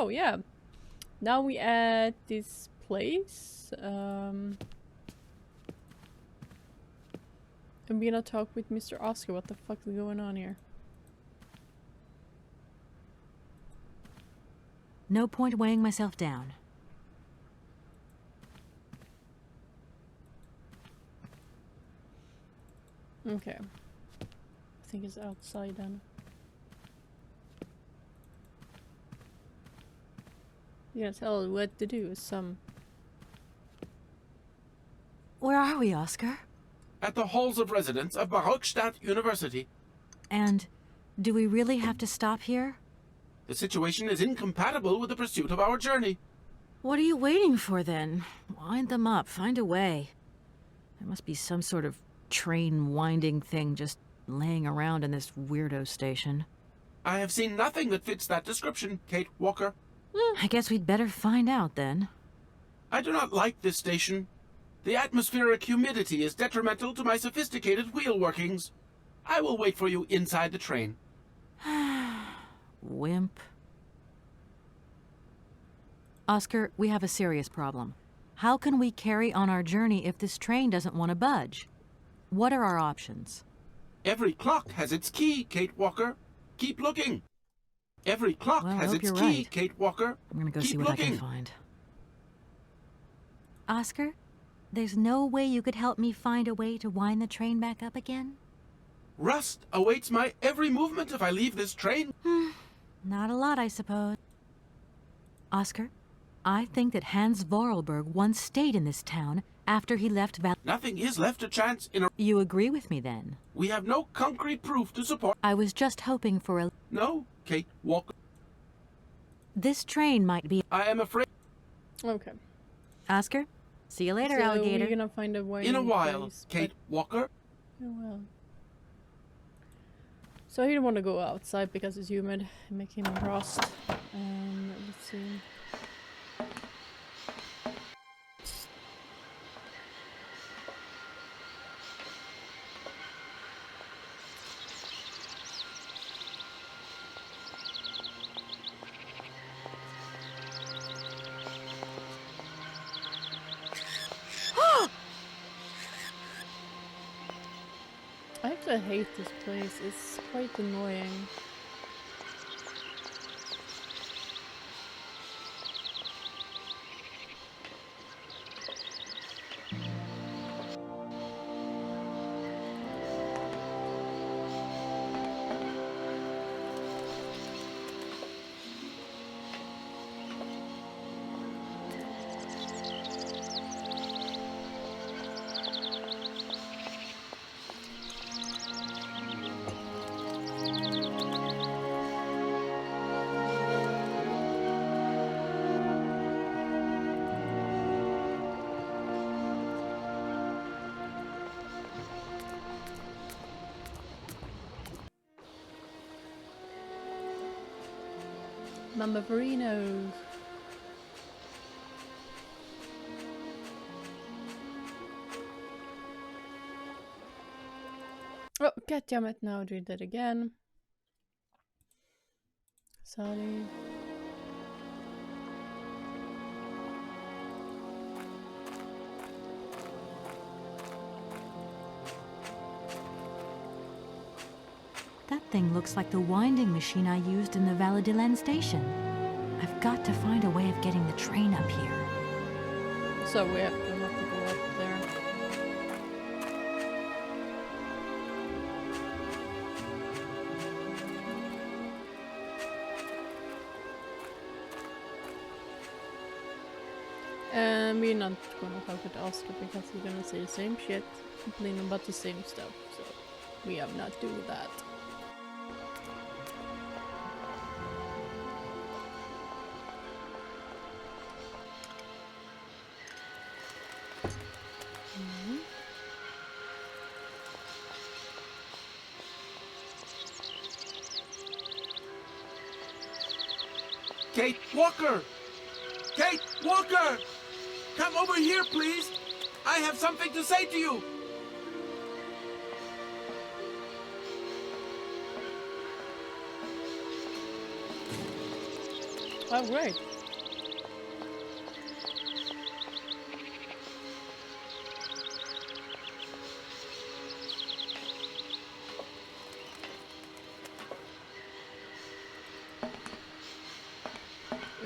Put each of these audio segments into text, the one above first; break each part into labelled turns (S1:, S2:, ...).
S1: So yeah, now we at this place. I'm gonna talk with Mr. Oscar. What the fuck is going on here?
S2: No point weighing myself down.
S1: Okay. I think it's outside then. You gotta tell it what to do.
S2: Where are we, Oscar?
S3: At the halls of residence of Barrockstadt University.
S2: And do we really have to stop here?
S3: The situation is incompatible with the pursuit of our journey.
S2: What are you waiting for then? Wind them up, find a way. There must be some sort of train winding thing just laying around in this weirdo station.
S3: I have seen nothing that fits that description, Kate Walker.
S2: I guess we'd better find out then.
S3: I do not like this station. The atmospheric humidity is detrimental to my sophisticated wheel workings. I will wait for you inside the train.
S2: Wimp. Oscar, we have a serious problem. How can we carry on our journey if this train doesn't want to budge? What are our options?
S3: Every clock has its key, Kate Walker. Keep looking. Every clock
S2: Well, I
S3: has
S2: hope
S3: its
S2: you're
S3: key,
S2: right.
S3: Kate Walker.
S2: I'm gonna go
S3: Keep
S2: see what
S3: looking.
S2: I can find. Oscar, there's no way you could help me find a way to wind the train back up again?
S3: Rust awaits my every movement if I leave this train.
S2: Not a lot, I suppose. Oscar, I think that Hans Vorarlberg once stayed in this town after he left Val—
S3: Nothing is left to chance in a...
S2: You agree with me then?
S3: We have no concrete proof to support...
S2: I was just hoping for a—
S3: No, Kate Walker.
S2: This train might be—
S3: I am afraid...
S1: Okay.
S2: Oscar, see you later,
S1: So
S2: alligator.
S1: we're gonna find a way.
S3: In a while, Kate Walker.
S1: In a while. So he don't want to go outside because it's humid and make him rust. Let's see. I actually hate this place. It's quite annoying. Mamba Verino. Oh, goddammit, now I did that again. Sorry.
S2: That thing looks like the winding machine I used in the Valladolid station. I've got to find a way of getting the train up here.
S1: So we have to go up there. And we're not gonna talk with Oscar because he's gonna say the same shit, complaining about the same stuff, so we have not do that.
S3: Kate Walker! Kate Walker! Come over here, please! I have something to say to you!
S1: Oh, great.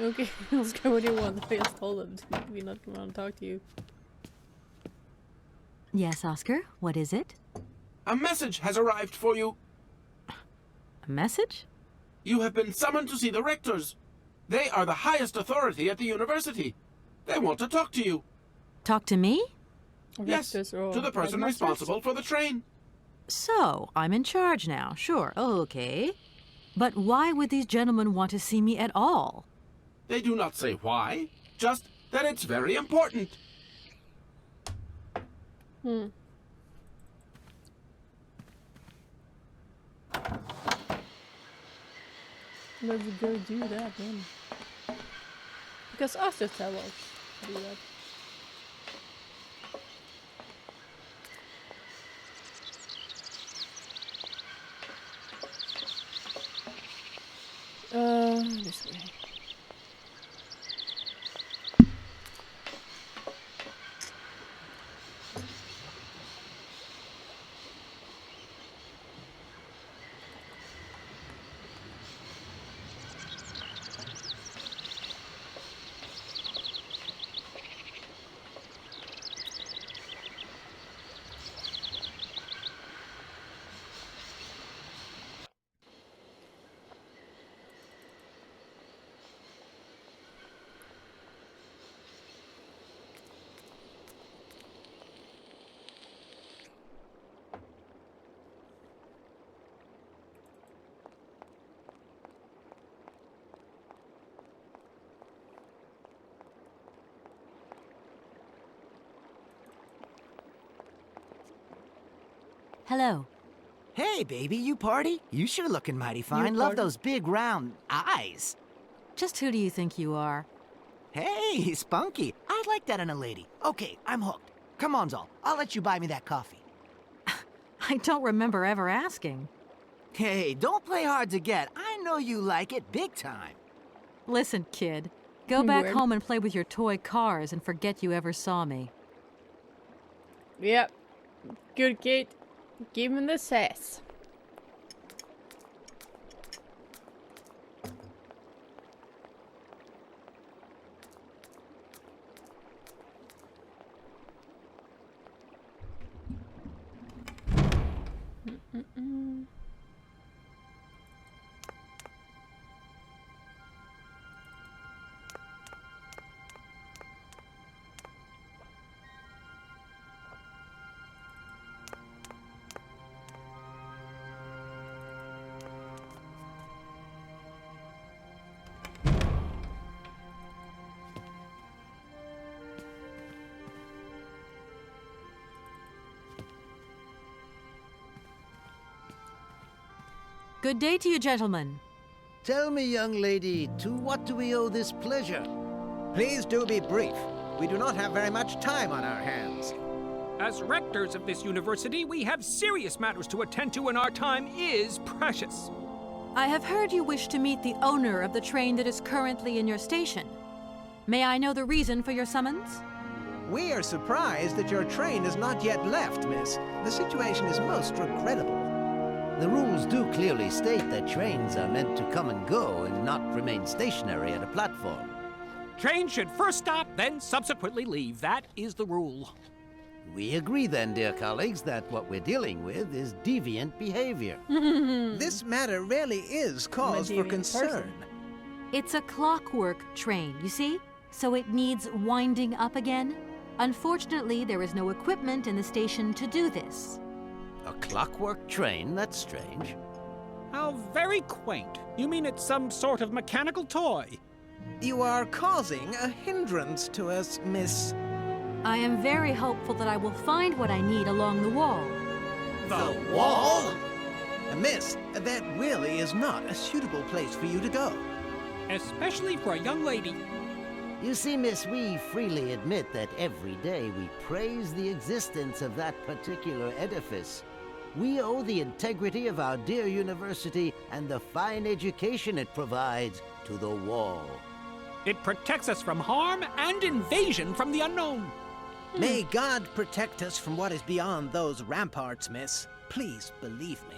S1: Okay, Oscar, what do you want? I just told him we're not gonna talk to you.
S2: Yes, Oscar, what is it?
S3: A message has arrived for you.
S2: A message?
S3: You have been summoned to see the rectors. They are the highest authority at the university. They want to talk to you.
S2: Talk to me?
S3: Yes,
S1: Rectors or
S3: to the person
S1: headmasters?
S3: responsible for the train.
S2: So, I'm in charge now, sure, okay. But why would these gentlemen want to see me at all?
S3: They do not say why, just that it's very important.
S1: Let's go do that then. Because us just tell us to do that. This way.
S2: Hello.
S4: Hey, baby, you party? You sure looking mighty fine. Love
S1: party?
S4: those big round eyes.
S2: Just who do you think you are?
S4: Hey, spunky. I'd like that in a lady. Okay, I'm hooked. Come on, Zol. I'll let you buy me that coffee.
S2: I don't remember ever asking.
S4: Hey, don't play hard to get. I know you like it big time.
S2: Listen, kid. Go back
S1: Weird.
S2: home and play with your toy cars and forget you ever saw me.
S1: Yep. Good kid. Give him the sass.
S2: Good day to you, gentlemen.
S5: Tell me, young lady, to what do we owe this pleasure?
S6: Please do be brief. We do not have very much time on our hands.
S7: As rectors of this university, we have serious matters to attend to, and our time is precious.
S2: I have heard you wish to meet the owner of the train that is currently in your station. May I know the reason for your summons?
S6: We are surprised that your train has not yet left, miss. The situation is most regrettable.
S5: The rules do clearly state that trains are meant to come and go and not remain stationary at a platform.
S7: Train should first stop, then subsequently leave. That is the rule.
S5: We agree then, dear colleagues, that what we're dealing with is deviant behavior.
S6: This matter really is cause for
S1: deviant
S6: concern.
S1: person.
S2: It's a clockwork train, you see? So it needs winding up again. Unfortunately, there is no equipment in the station to do this.
S5: A clockwork train? That's strange.
S7: How very quaint. You mean it's some sort of mechanical toy?
S6: You are causing a hindrance to us, miss.
S2: I am very hopeful that I will find what I need along the wall.
S6: The wall? Miss, that really is not a suitable place for you to go.
S7: Especially for a young lady.
S5: You see, miss, we freely admit that every day we praise the existence of that particular edifice. We owe the integrity of our dear university and the fine education it provides to the wall.
S7: It protects us from harm and invasion from the unknown.
S6: May God protect us from what is beyond those ramparts, miss. Please believe me.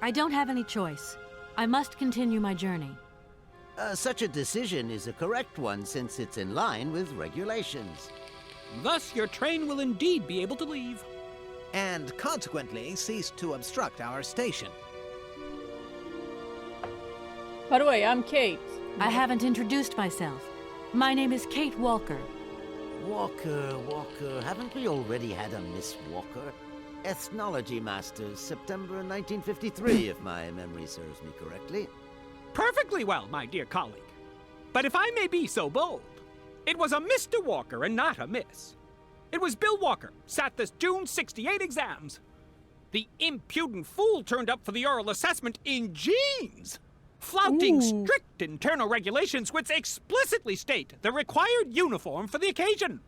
S2: I don't have any choice. I must continue my journey.
S5: Such a decision is a correct one since it's in line with regulations.
S7: Thus, your train will indeed be able to leave.
S6: And consequently cease to obstruct our station.
S1: By the way, I'm Kate.
S2: I haven't introduced myself. My name is Kate Walker.
S5: Walker, haven't we already had a Miss Walker? Ethnology Masters, September 1953, if my memory serves me correctly.
S7: Perfectly well, my dear colleague. But if I may be so bold, it was a Mr. Walker and not a Miss. It was Bill Walker, sat this June 68 exams. The impudent fool turned up for the oral assessment in jeans, flouting strict internal regulations which explicitly state the required uniform for the occasion.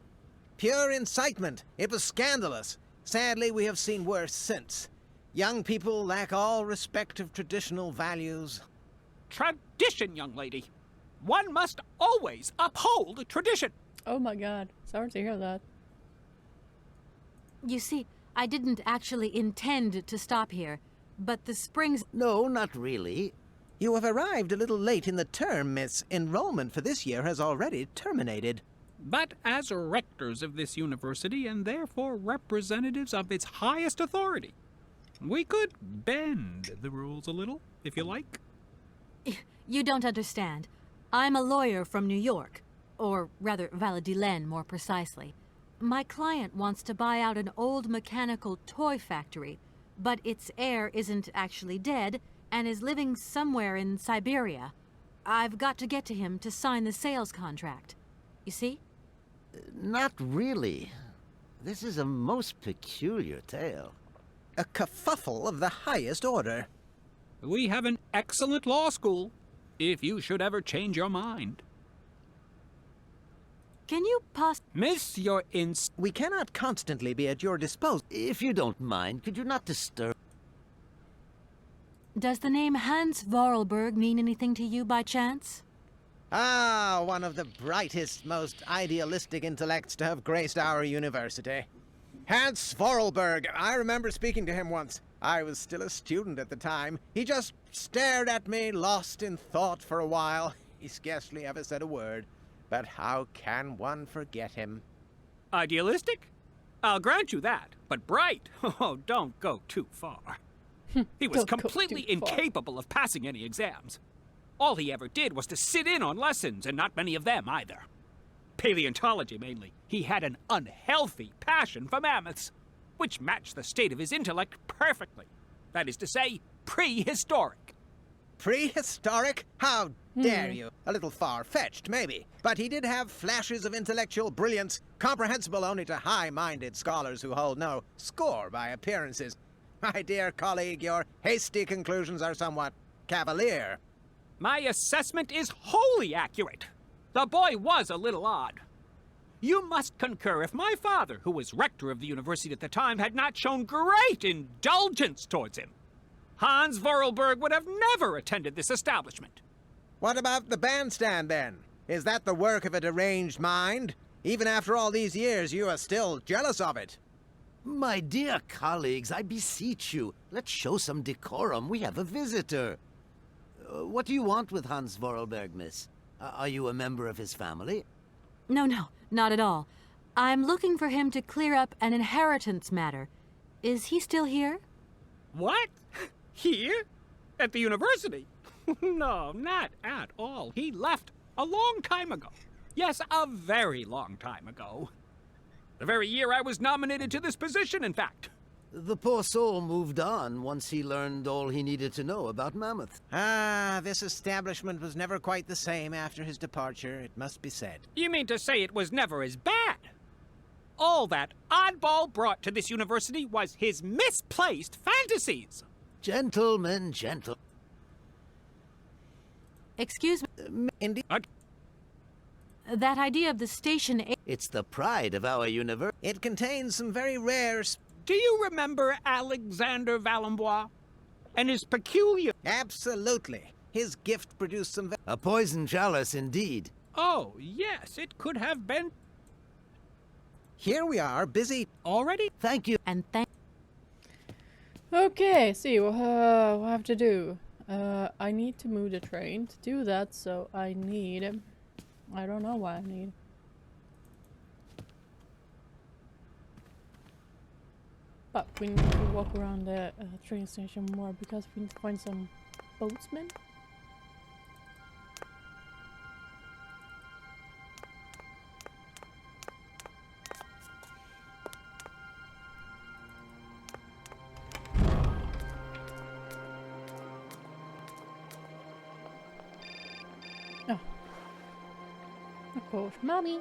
S6: Pure incitement. It was scandalous. Sadly, we have seen worse since. Young people lack all respect of traditional values.
S7: Tradition, young lady. One must always uphold tradition.
S1: Oh my god. Sorry to hear that.
S2: You see, I didn't actually intend to stop here, but the springs...
S5: No, not really.
S6: You have arrived a little late in the term, miss. Enrollment for this year has already terminated.
S7: But as rectors of this university and therefore representatives of its highest authority, we could bend the rules a little, if you like.
S2: You don't understand. I'm a lawyer from New York, or rather Valladolid more precisely. My client wants to buy out an old mechanical toy factory, but its heir isn't actually dead and is living somewhere in Syberia. I've got to get to him to sign the sales contract. You see?
S5: Not really. This is a most peculiar tale.
S6: A kerfuffle of the highest order.
S7: We have an excellent law school, if you should ever change your mind.
S2: Can you
S7: Miss, your
S6: We cannot constantly be at your disposal.
S5: If you don't mind, could you not disturb...
S2: Does the name Hans Vorarlberg mean anything to you by chance?
S6: Ah, one of the brightest, most idealistic intellects to have graced our university. Hans Vorarlberg. I remember speaking to him once. I was still a student at the time. He just stared at me, lost in thought for a while. He scarcely ever said a word. But how can one forget him?
S7: Idealistic? I'll grant you that. But bright? Oh, don't go too far. He was completely incapable of passing any exams. All he ever did was to sit in on lessons, and not many of them either. Paleontology, mainly. He had an unhealthy passion for mammoths, which matched the state of his intellect perfectly. That is to say, prehistoric.
S6: Prehistoric? How dare you? A little far-fetched, maybe. But he did have flashes of intellectual brilliance, comprehensible only to high-minded scholars who hold no score by appearances. My dear colleague, your hasty conclusions are somewhat cavalier.
S7: My assessment is wholly accurate. The boy was a little odd. You must concur if my father, who was rector of the university at the time, had not shown great indulgence towards him. Hans Vorarlberg would have never attended this establishment.
S6: What about the bandstand, then? Is that the work of a deranged mind? Even after all these years, you are still jealous of it.
S5: My dear colleagues, I beseech you, let's show some decorum. We have a visitor. What do you want with Hans Vorarlberg, miss? Are you a member of his family?
S2: No, not at all. I'm looking for him to clear up an inheritance matter. Is he still here?
S7: What? Here? At the university? No, not at all. He left a long time ago. Yes, a very long time ago. The very year I was nominated to this position, in fact.
S5: The poor soul moved on once he learned all he needed to know about mammoths.
S6: Ah, this establishment was never quite the same after his departure, it must be said.
S7: You mean to say it was never as bad? All that oddball brought to this university was his misplaced fantasies.
S5: Gentlemen, gentle.
S2: Excuse me.
S6: Indeed.
S2: That idea of the station...
S5: It's the pride of our university.
S6: It contains some very rare...
S7: Do you remember Alexander Valenbois? And his peculiar...
S6: Absolutely. His gift produced some...
S5: A poison chalice, indeed.
S7: Oh, yes, it could have been.
S6: Here we are, busy.
S7: Already?
S5: Thank you.
S2: And thank.
S1: Okay, see what I have to do. I need to move the train to do that, so I need. I don't know what I need. But we need to walk around the train station more because we need to find some boatsmen. Oh. Of course, Mommy.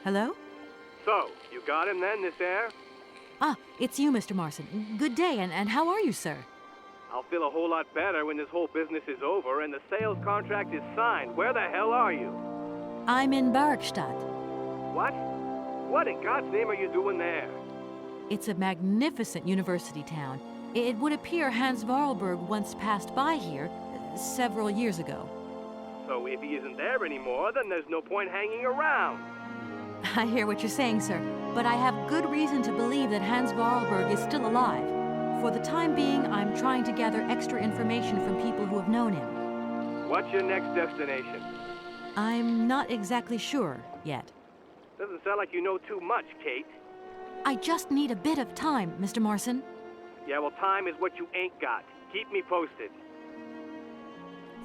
S2: Hello?
S8: So, you got him then, this air?
S2: Ah, it's you, Mr. Marson. Good day, and how are you, sir?
S8: I'll feel a whole lot better when this whole business is over and the sales contract is signed. Where the hell are you?
S2: I'm in Barrockstadt.
S8: What? What in God's name are you doing there?
S2: It's a magnificent university town. It would appear Hans Vorarlberg once passed by here several years ago.
S8: So if he isn't there anymore, then there's no point hanging around.
S2: I hear what you're saying, sir, but I have good reason to believe that Hans Vorarlberg is still alive. For the time being, I'm trying to gather extra information from people who have known him.
S8: What's your next destination?
S2: I'm not exactly sure yet.
S8: Doesn't sound like you know too much, Kate.
S2: I just need a bit of time, Mr. Marson.
S8: Yeah, well, time is what you ain't got. Keep me posted.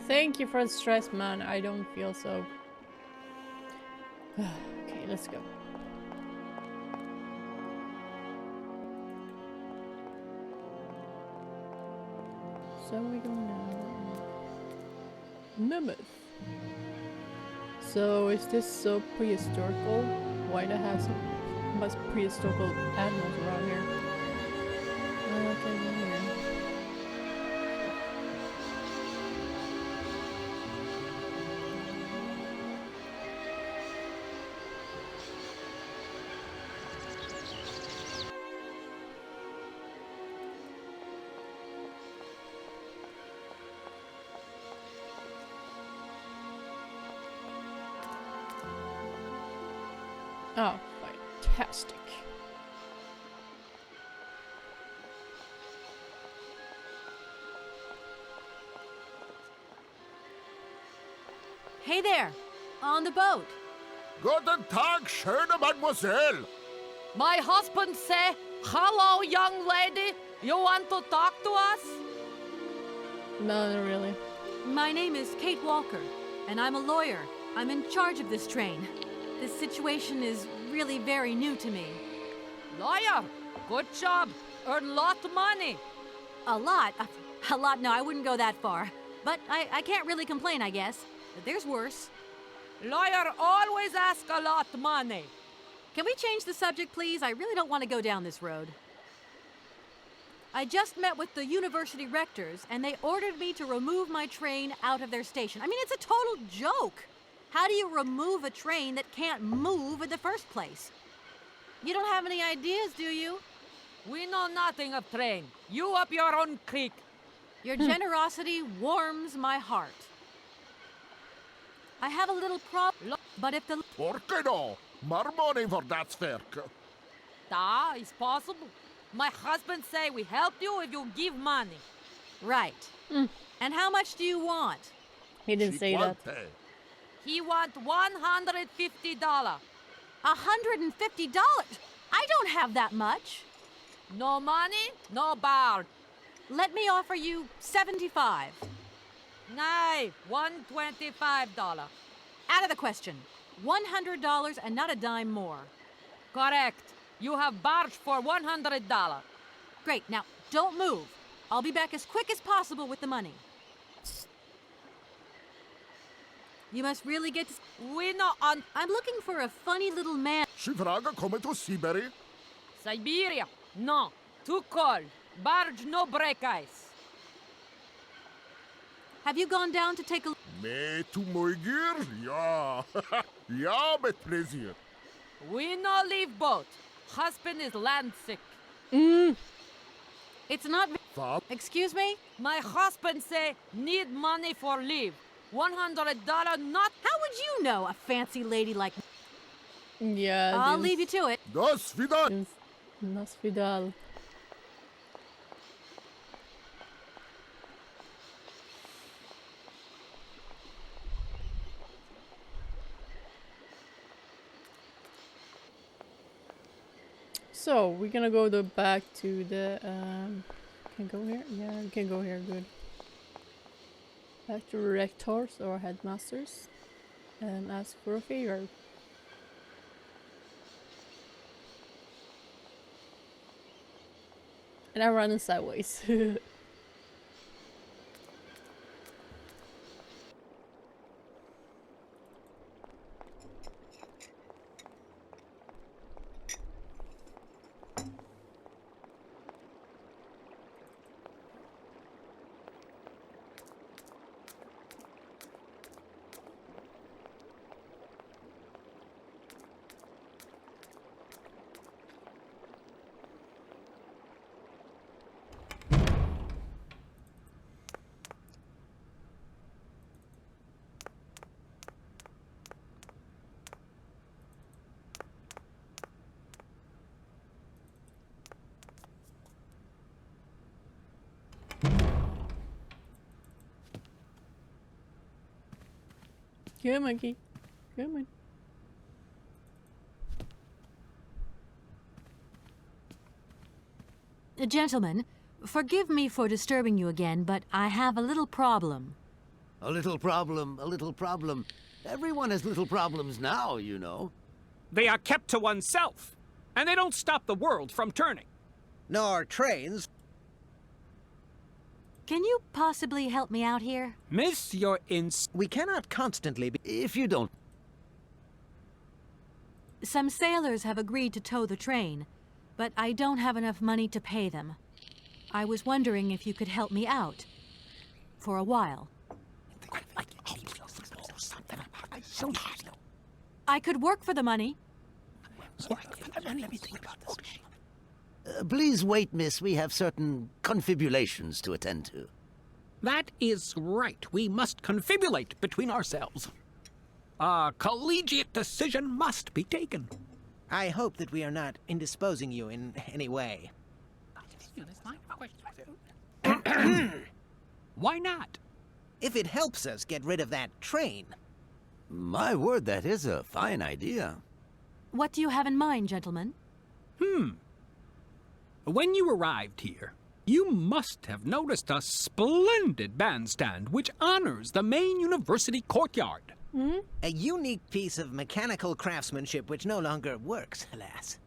S1: Thank you for the stress, man. I don't feel so. Okay, let's go. So we go now. Mammoth. So is this so prehistorical? Why they have some much prehistorical animals around here? Okay, we're here. Oh, fantastic.
S2: Hey there, on the boat.
S9: Guten Tag, schöne Mademoiselle.
S10: My husband say, hello, young lady. You want to talk to us?
S1: No, not really.
S2: My name is Kate Walker, and I'm a lawyer. I'm in charge of this train. This situation is really very new to me.
S10: Lawyer, good job. Earn lot of money.
S2: A lot? A lot? No, I wouldn't go that far. But I can't really complain, I guess. There's worse.
S10: Lawyer always ask a lot of money.
S2: Can we change the subject, please? I really don't want to go down this road. I just met with the university rectors, and they ordered me to remove my train out of their station. I mean, it's a total joke. How do you remove a train that can't move in the first place? You don't have any ideas, do you?
S10: We know nothing of train. You up your own creek.
S2: Your generosity warms my heart. I have a little problem, but if the...
S9: Por qué no? More money for that werk.
S10: Da, it's possible. My husband say we help you if you give money.
S2: Right. And how much do you want?
S1: He didn't say that.
S10: He want $150.
S2: $150? I don't have that much.
S10: No money, no bar.
S2: Let me offer you $75.
S10: Nay, $125.
S2: Out of the question. $100 and not a dime more.
S10: Correct. You have barge for $100.
S2: Great. Now, don't move. I'll be back as quick as possible with the money. You must really get to...
S10: We know on
S2: I'm looking for a funny little man.
S9: She vraga komme to Syberia.
S10: Syberia. No, too cold. Barge no break ice.
S2: Have you gone down to take a...
S9: Me to Moigir? Ja. Ja, met plezier.
S10: We no leave boat. Husband is land sick.
S2: It's not...
S9: Wat?
S2: Excuse me?
S10: My husband say need money for leave. $100 not.
S2: How would you know, a fancy lady like me?
S1: Yeah,
S2: I'll leave you to it.
S9: До свидания.
S1: Nas Vidal. So we're gonna go back to the can go here? Yeah, we can go here, good. Back to rectors or headmasters and ask for a favor. And I'm running sideways. Good monkey. Come on.
S2: Gentlemen, forgive me for disturbing you again, but I have a little problem.
S5: A little problem, a little problem. Everyone has little problems now, you know.
S7: They are kept to oneself, and they don't stop the world from turning.
S6: Nor trains.
S2: Can you possibly help me out here?
S7: Miss, you're
S6: We cannot constantly be.
S5: If you don't...
S2: Some sailors have agreed to tow the train, but I don't have enough money to pay them. I was wondering if you could help me out. For a while. I could work for the money.
S5: Please wait, miss. We have certain confibulations to attend to.
S7: That is right. We must confibulate between ourselves. A collegiate decision must be taken.
S6: I hope that we are not indisposing you in any way.
S7: Why not?
S6: If it helps us get rid of that train.
S5: My word, that is a fine idea.
S2: What do you have in mind, gentlemen?
S7: When you arrived here, you must have noticed a splendid bandstand which honors the main university courtyard.
S6: A unique piece of mechanical craftsmanship which no longer works, alas.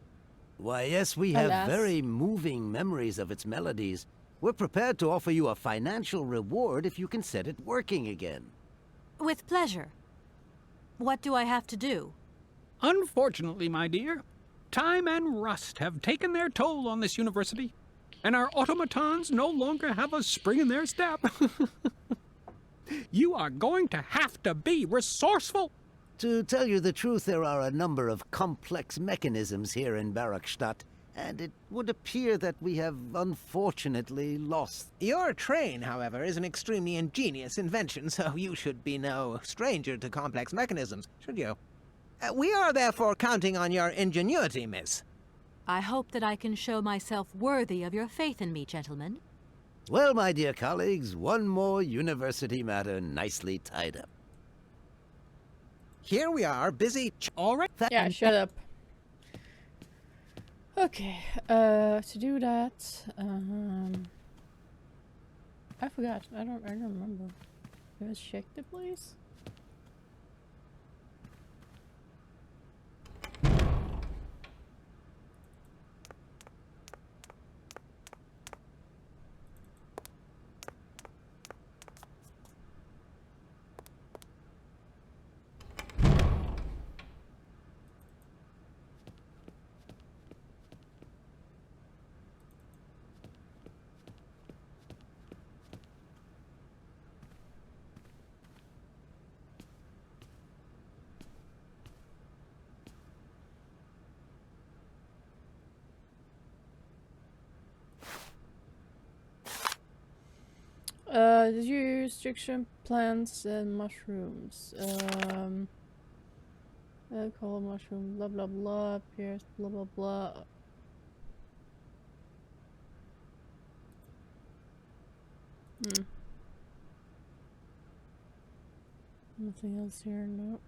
S5: Why, yes, we have
S1: Alas.
S5: very moving memories of its melodies. We're prepared to offer you a financial reward if you can set it working again.
S2: With pleasure. What do I have to do?
S7: Unfortunately, my dear, time and rust have taken their toll on this university, and our automatons no longer have a spring in their step. You are going to have to be resourceful.
S5: To tell you the truth, there are a number of complex mechanisms here in Barrockstadt, and it would appear that we have unfortunately lost...
S6: Your train, however, is an extremely ingenious invention, so you should be no stranger to complex mechanisms, should you? We are therefore counting on your ingenuity, miss.
S2: I hope that I can show myself worthy of your faith in me, gentlemen.
S5: Well, my dear colleagues, one more university matter nicely tied up.
S6: Here we are, busy...
S7: All right.
S1: Yeah, shut up. Okay, to do that, I forgot. I don't remember. Let's check the place. Did you use restriction plants and mushrooms? Alcohol, mushroom, blah blah blah, appears, blah blah blah. Nothing else here, no.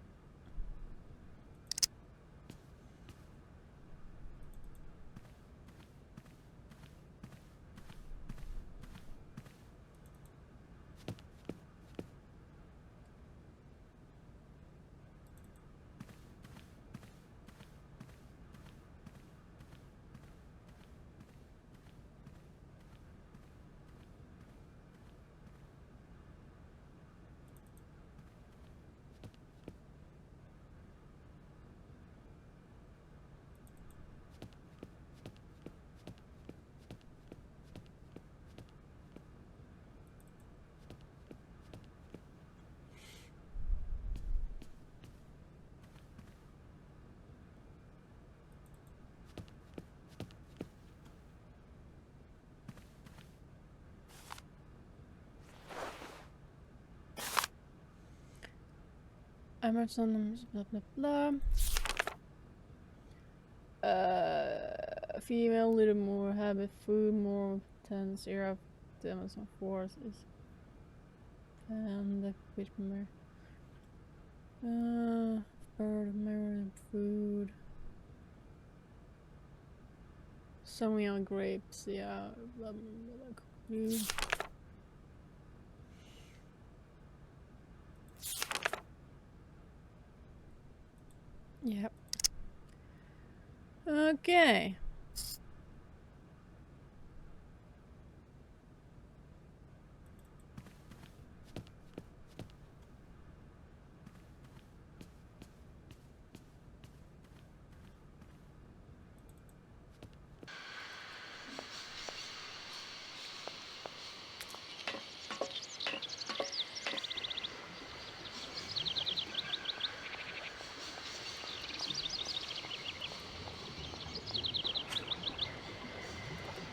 S1: Amazon, blah blah blah. Female, little more habit, food, more tense, era of the Amazon forest is. And the bit more. Bird, mirror, food. Some young grapes, yeah. Blah blah blah. Yep. Okay.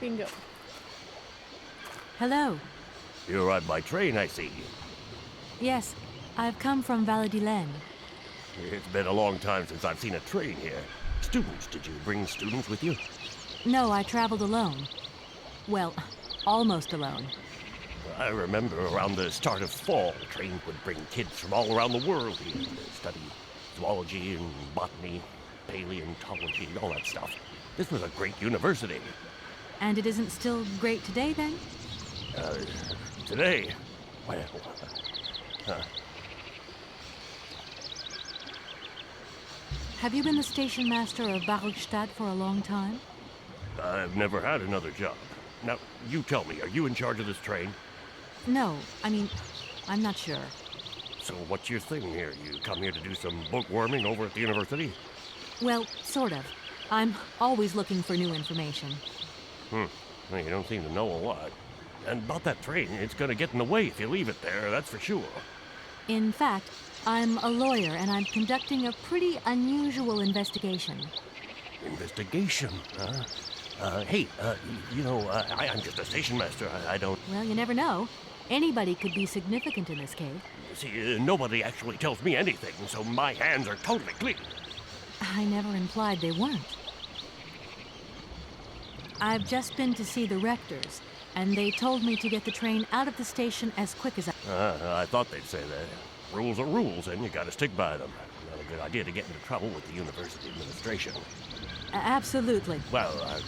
S1: Bingo.
S2: Hello.
S11: You arrived by train, I see.
S2: Yes, I've come from Valadilen.
S11: It's been a long time since I've seen a train here. Students, did you bring students with you?
S2: No, I traveled alone. Well, almost alone.
S11: I remember around the start of fall, trains would bring kids from all around the world here to study zoology and botany, paleontology, all that stuff. This was a great university.
S2: And it isn't still great today, then?
S11: Today? Well,
S2: Have you been the station master of Barrockstadt for a long time?
S11: I've never had another job. Now, you tell me, are you in charge of this train?
S2: No, I mean, I'm not sure.
S11: So what's your thing here? You come here to do some bookworming over at the university?
S2: Well, sort of. I'm always looking for new information.
S11: Well, you don't seem to know a lot. And about that train, it's gonna get in the way if you leave it there, that's for sure.
S2: In fact, I'm a lawyer and I'm conducting a pretty unusual investigation.
S11: Investigation, huh? Hey, I'm just a station master. I don't...
S2: Well, you never know. Anybody could be significant in this case.
S11: See, nobody actually tells me anything, so my hands are totally clean.
S2: I never implied they weren't. I've just been to see the rectors, and they told me to get the train out of the station as quick as
S11: I thought they'd say that. Rules are rules, and you gotta stick by them. Not a good idea to get into trouble with the university administration.
S2: Absolutely.
S11: Well,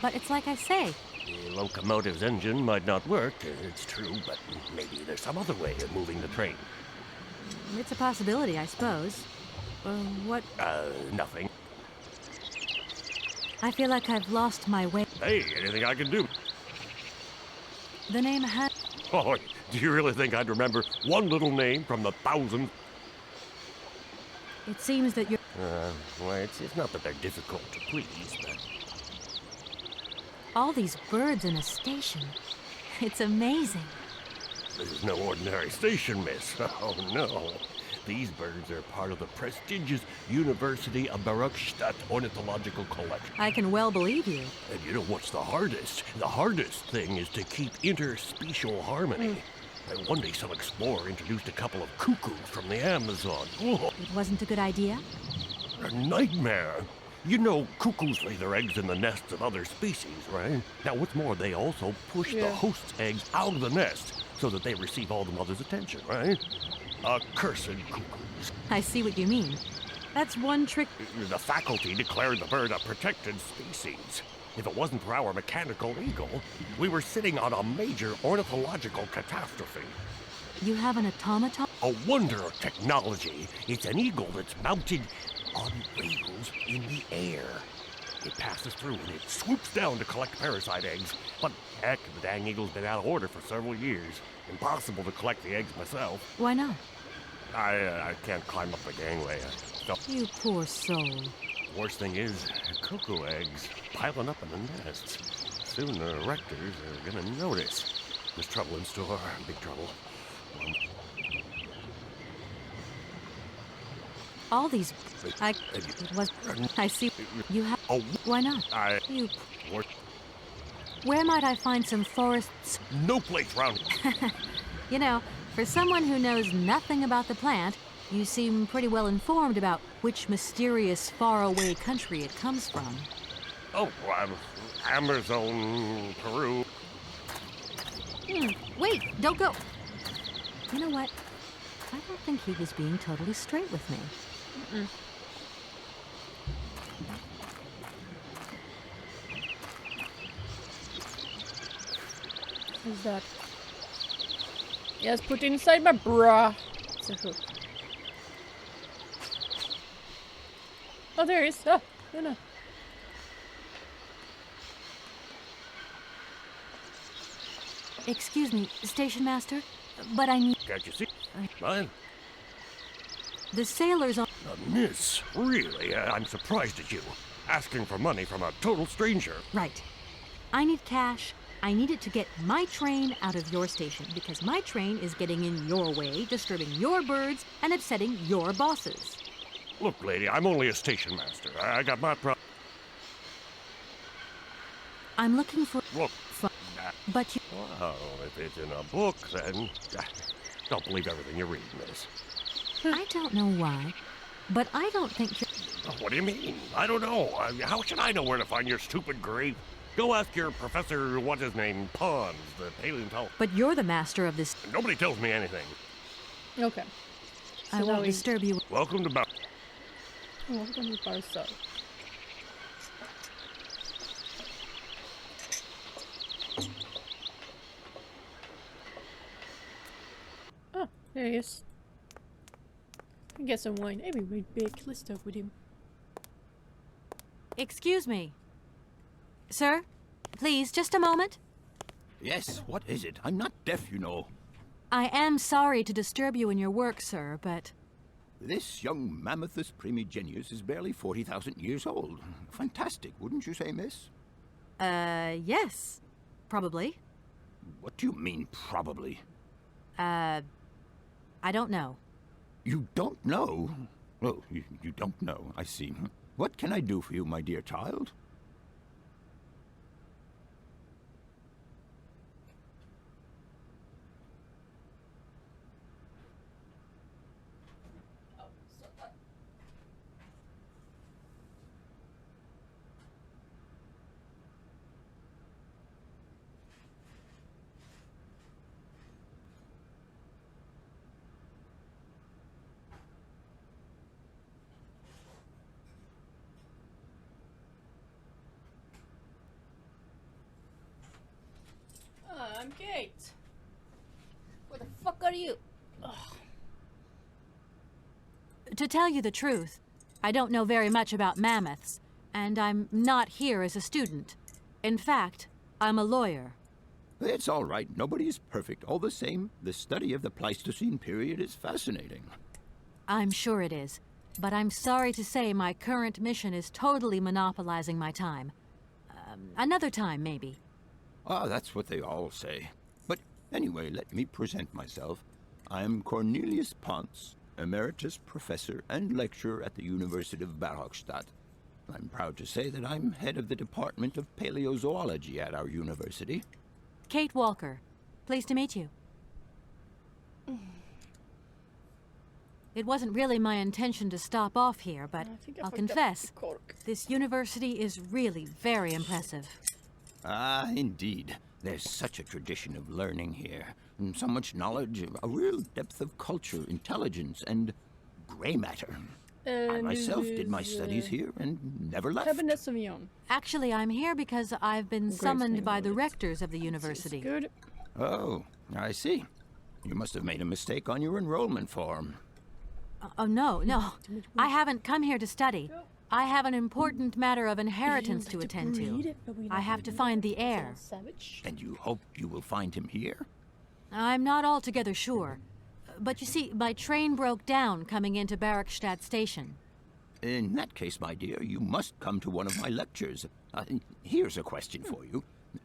S2: But it's like I say.
S11: The locomotive's engine might not work, it's true, but maybe there's some other way of moving the train.
S2: It's a possibility, I suppose. What?
S11: Nothing.
S2: I feel like I've lost my way.
S11: Hey, anything I can do?
S2: The name had...
S11: Oh, do you really think I'd remember one little name from the thousands?
S2: It seems that you're...
S11: Well, it's not that they're difficult to please, but...
S2: All these birds in a station. It's amazing.
S11: This is no ordinary station, miss. Oh, no. These birds are part of the prestigious University of Barrockstadt ornithological collection.
S2: I can well believe you.
S11: And you know what's the hardest? The hardest thing is to keep interspecial harmony. And one day some explorer introduced a couple of cuckoos from the Amazon. Oh,
S2: It wasn't a good idea?
S11: a nightmare. You know, cuckoos lay their eggs in the nests of other species, right? Now, what's more, they also push the host's eggs out of the nest so that they receive all the mother's attention, right? Accursed cuckoos.
S2: I see what you mean. That's one trick.
S11: The faculty declared the bird a protected species. If it wasn't for our mechanical eagle, we were sitting on a major ornithological catastrophe.
S2: You have an automaton?
S11: A wonder of technology. It's an eagle that's mounted on rails in the air. It passes through and it swoops down to collect parasite eggs. But heck, the dang eagle's been out of order for several years. Impossible to collect the eggs myself.
S2: Why not?
S11: I can't climb up the gangway.
S2: You poor soul.
S11: Worst thing is, cuckoo eggs piling up in the nests. Soon the rectors are gonna notice. There's trouble in store, big trouble.
S2: All these... I see. You have...
S11: Oh,
S2: why not? You... Where might I find some forests?
S11: No place round here.
S2: You know, for someone who knows nothing about the plant, you seem pretty well informed about which mysterious faraway country it comes from.
S11: Oh, Amazon, Peru.
S2: Wait, don't go. You know what? I don't think he was being totally straight with me.
S1: Who's that? Yes, put inside my bra. It's a hook. Oh, there he is. Oh, no.
S2: Excuse me, station master, but I need...
S11: Can't you see? Mine?
S2: The sailors on...
S11: Miss, really? I'm surprised at you. Asking for money from a total stranger.
S2: Right. I need cash. I need it to get my train out of your station, because my train is getting in your way, disturbing your birds, and upsetting your bosses.
S11: Look, lady, I'm only a station master. I got my
S2: I'm looking for...
S11: Look.
S2: But you...
S11: Well, if it's in a book, then... Don't believe everything you read, miss.
S2: I don't know why, but I don't think you're...
S11: What do you mean? I don't know. How should I know where to find your stupid grape? Go ask your professor, what's his name, Pons, the paleontologist.
S2: But you're the master of this...
S11: Nobody tells me anything.
S1: Okay. So
S2: I won't disturb you.
S11: Welcome to
S1: Welcome to Barrockstadt. Oh, there he is. Can get some wine. Maybe we'd bake. Let's talk with him.
S2: Excuse me. Sir, please, just a moment.
S12: Yes, what is it? I'm not deaf, you know.
S2: I am sorry to disturb you in your work, sir, but...
S12: This young Mammothus primigenius is barely 40,000 years old. Fantastic, wouldn't you say, miss?
S2: Yes. Probably.
S12: What do you mean, probably?
S2: I don't know.
S12: You don't know? Oh, you don't know, I see. What can I do for you, my dear child?
S1: I'm Kate. What the fuck are you? Ugh.
S2: To tell you the truth, I don't know very much about mammoths, and I'm not here as a student. In fact, I'm a lawyer.
S12: It's all right. Nobody is perfect. All the same, the study of the Pleistocene period is fascinating.
S2: I'm sure it is, but I'm sorry to say my current mission is totally monopolizing my time. Another time, maybe.
S12: Ah, that's what they all say. But anyway, let me present myself. I am Cornelius Ponce, Emeritus Professor and Lecturer at the University of Barrockstadt. I'm proud to say that I'm head of the Department of Paleozoology at our university.
S2: Kate Walker. Pleased to meet you. It wasn't really my intention to stop off here, but I'll confess, this university is really very impressive.
S12: Ah, indeed. There's such a tradition of learning here. And so much knowledge, a real depth of culture, intelligence, and gray matter. I myself did my studies here and never left.
S1: Cabernet Sauvignon.
S2: Actually, I'm here because I've been summoned by the rectors of the university.
S1: Good.
S12: Oh, I see. You must have made a mistake on your enrollment form.
S2: Oh, no. I haven't come here to study. I have an important matter of inheritance to attend to. I have to find the heir.
S12: And you hope you will find him here?
S2: I'm not altogether sure. But you see, my train broke down coming into Barrockstadt station.
S12: In that case, my dear, you must come to one of my lectures. Here's a question for you.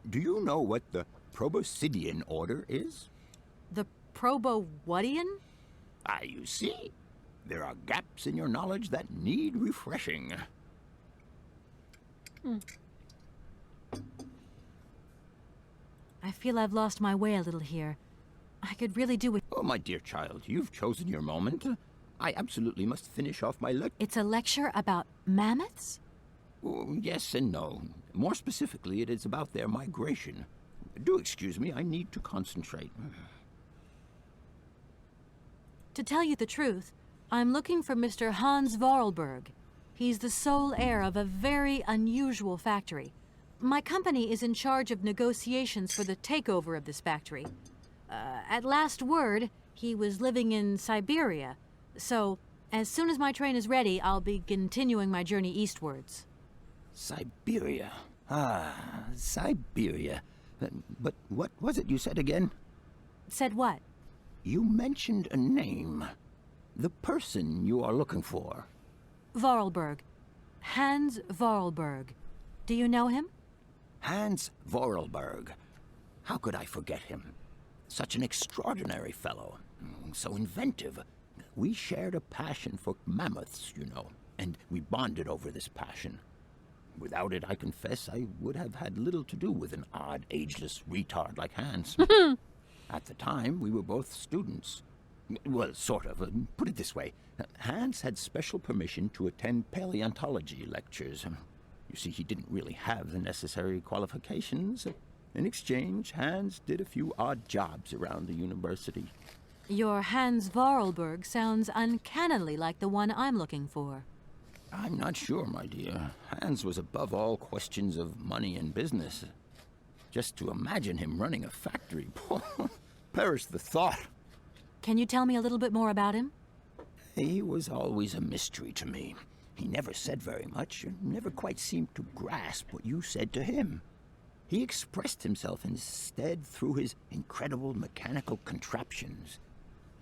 S12: Do you know what the Proboscidean order is?
S2: The Probo-whatian?
S12: Ah, you see? There are gaps in your knowledge that need refreshing.
S2: I feel I've lost my way a little here. I could really do with...
S12: Oh, my dear child, you've chosen your moment. I absolutely must finish off my lecture.
S2: It's a lecture about mammoths?
S12: Oh, yes and no. More specifically, it is about their migration. Do excuse me, I need to concentrate.
S2: To tell you the truth, I'm looking for Mr. Hans Vorarlberg. He's the sole heir of a very unusual factory. My company is in charge of negotiations for the takeover of this factory. At last word, he was living in Syberia. So, as soon as my train is ready, I'll be continuing my journey eastwards.
S12: Syberia. Ah, Syberia. But what was it you said again?
S2: Said what?
S12: You mentioned a name. The person you are looking for.
S2: Vorarlberg. Hans Vorarlberg. Do you know him?
S12: Hans Vorarlberg. How could I forget him? Such an extraordinary fellow. So inventive. We shared a passion for mammoths, you know, and we bonded over this passion. Without it, I confess, I would have had little to do with an odd, ageless retard like Hans. At the time, we were both students. Well, sort of. Put it this way. Hans had special permission to attend paleontology lectures. You see, he didn't really have the necessary qualifications. In exchange, Hans did a few odd jobs around the university.
S2: Your Hans Vorarlberg sounds uncannily like the one I'm looking for.
S12: I'm not sure, my dear. Hans was above all questions of money and business. Just to imagine him running a factory, perish the thought.
S2: Can you tell me a little bit more about him?
S12: He was always a mystery to me. He never said very much, and never quite seemed to grasp what you said to him. He expressed himself instead through his incredible mechanical contraptions.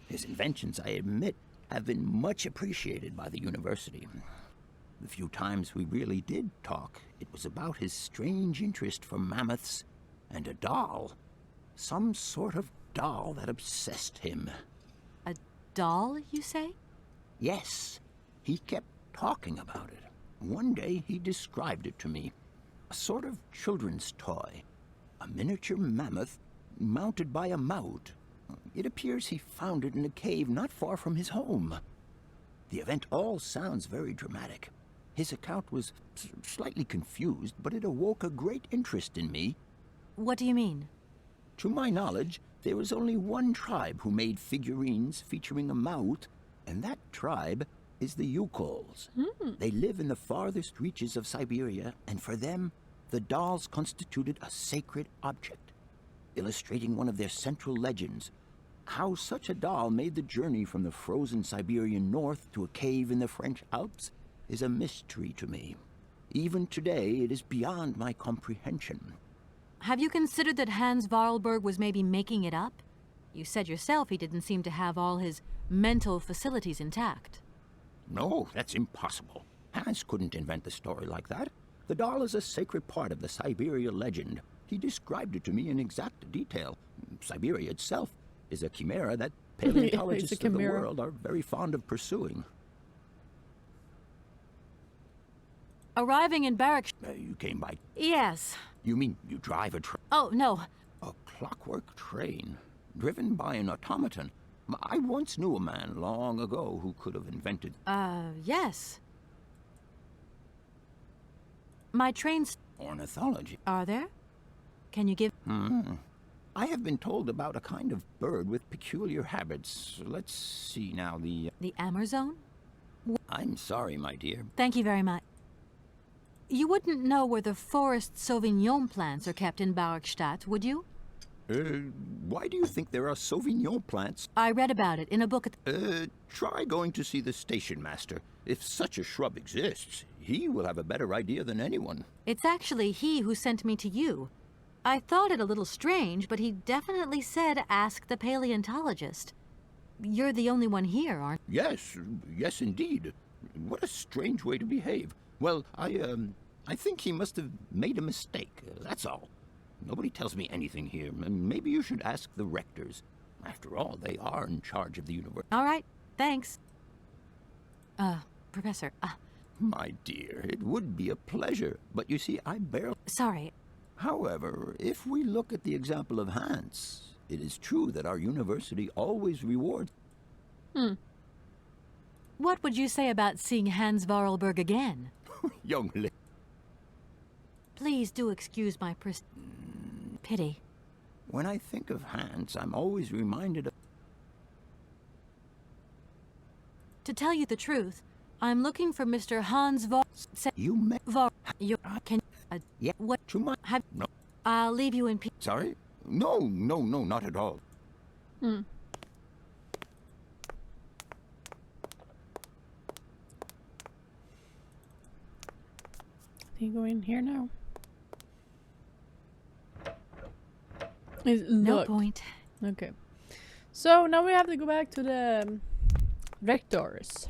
S12: His inventions, I admit, have been much appreciated by the university. The few times we really did talk, it was about his strange interest for mammoths and a doll. Some sort of doll that obsessed him.
S2: A doll, you say?
S12: Yes. He kept talking about it. One day he described it to me. A sort of children's toy. A miniature mammoth mounted by a mount. It appears he found it in a cave not far from his home. The event all sounds very dramatic. His account was slightly confused, but it awoke a great interest in me.
S2: What do you mean?
S12: To my knowledge, there was only one tribe who made figurines featuring a mouth, and that tribe is the Yukols. They live in the farthest reaches of Syberia, and for them, the dolls constituted a sacred object, illustrating one of their central legends. How such a doll made the journey from the frozen Siberian north to a cave in the French Alps is a mystery to me. Even today, it is beyond my comprehension.
S2: Have you considered that Hans Vorarlberg was maybe making it up? You said yourself he didn't seem to have all his mental facilities intact.
S12: No, that's impossible. Hans couldn't invent a story like that. The doll is a sacred part of the Syberia legend. He described it to me in exact detail. Syberia itself is a chimera that paleontologists
S1: It's a
S12: of the
S1: chimera.
S12: world are very fond of pursuing.
S2: Arriving in Barrockstadt.
S12: You came by.
S2: Yes.
S12: You mean you drive a train?
S2: Oh, no.
S12: A clockwork train, driven by an automaton. I once knew a man long ago who could have invented...
S2: Yes. My trains...
S12: ornithology.
S2: Are there? Can you give...
S12: I have been told about a kind of bird with peculiar habits. Let's see now, the
S2: Amazon?
S12: I'm sorry, my dear.
S2: Thank you very much. You wouldn't know where the forest Sauvignon plants are kept in Barrockstadt, would you?
S12: Why do you think there are Sauvignon plants?
S2: I read about it in a book at...
S12: Try going to see the station master. If such a shrub exists, he will have a better idea than anyone.
S2: It's actually he who sent me to you. I thought it a little strange, but he definitely said ask the paleontologist. You're the only one here, aren't you?
S12: Yes, indeed. What a strange way to behave. Well, I think he must have made a mistake, that's all. Nobody tells me anything here. Maybe you should ask the rectors. After all, they are in charge of the university.
S2: All right, thanks. Professor,
S12: My dear, it would be a pleasure, but you see, I barely...
S2: Sorry.
S12: However, if we look at the example of Hans, it is true that our university always rewards...
S2: What would you say about seeing Hans Vorarlberg again?
S12: Young lady...
S2: Please do excuse my pity.
S12: When I think of Hans, I'm always reminded of...
S2: To tell you the truth, I'm looking for Mr. Hans Vor...
S12: You met...
S2: You can...
S12: Yeah,
S2: what...
S12: too much?
S2: Have...
S12: No.
S2: I'll leave you in peace.
S12: Sorry? No, not at all.
S1: Can you go in here now?
S2: No point.
S1: Okay. So now we have to go back to the rectors.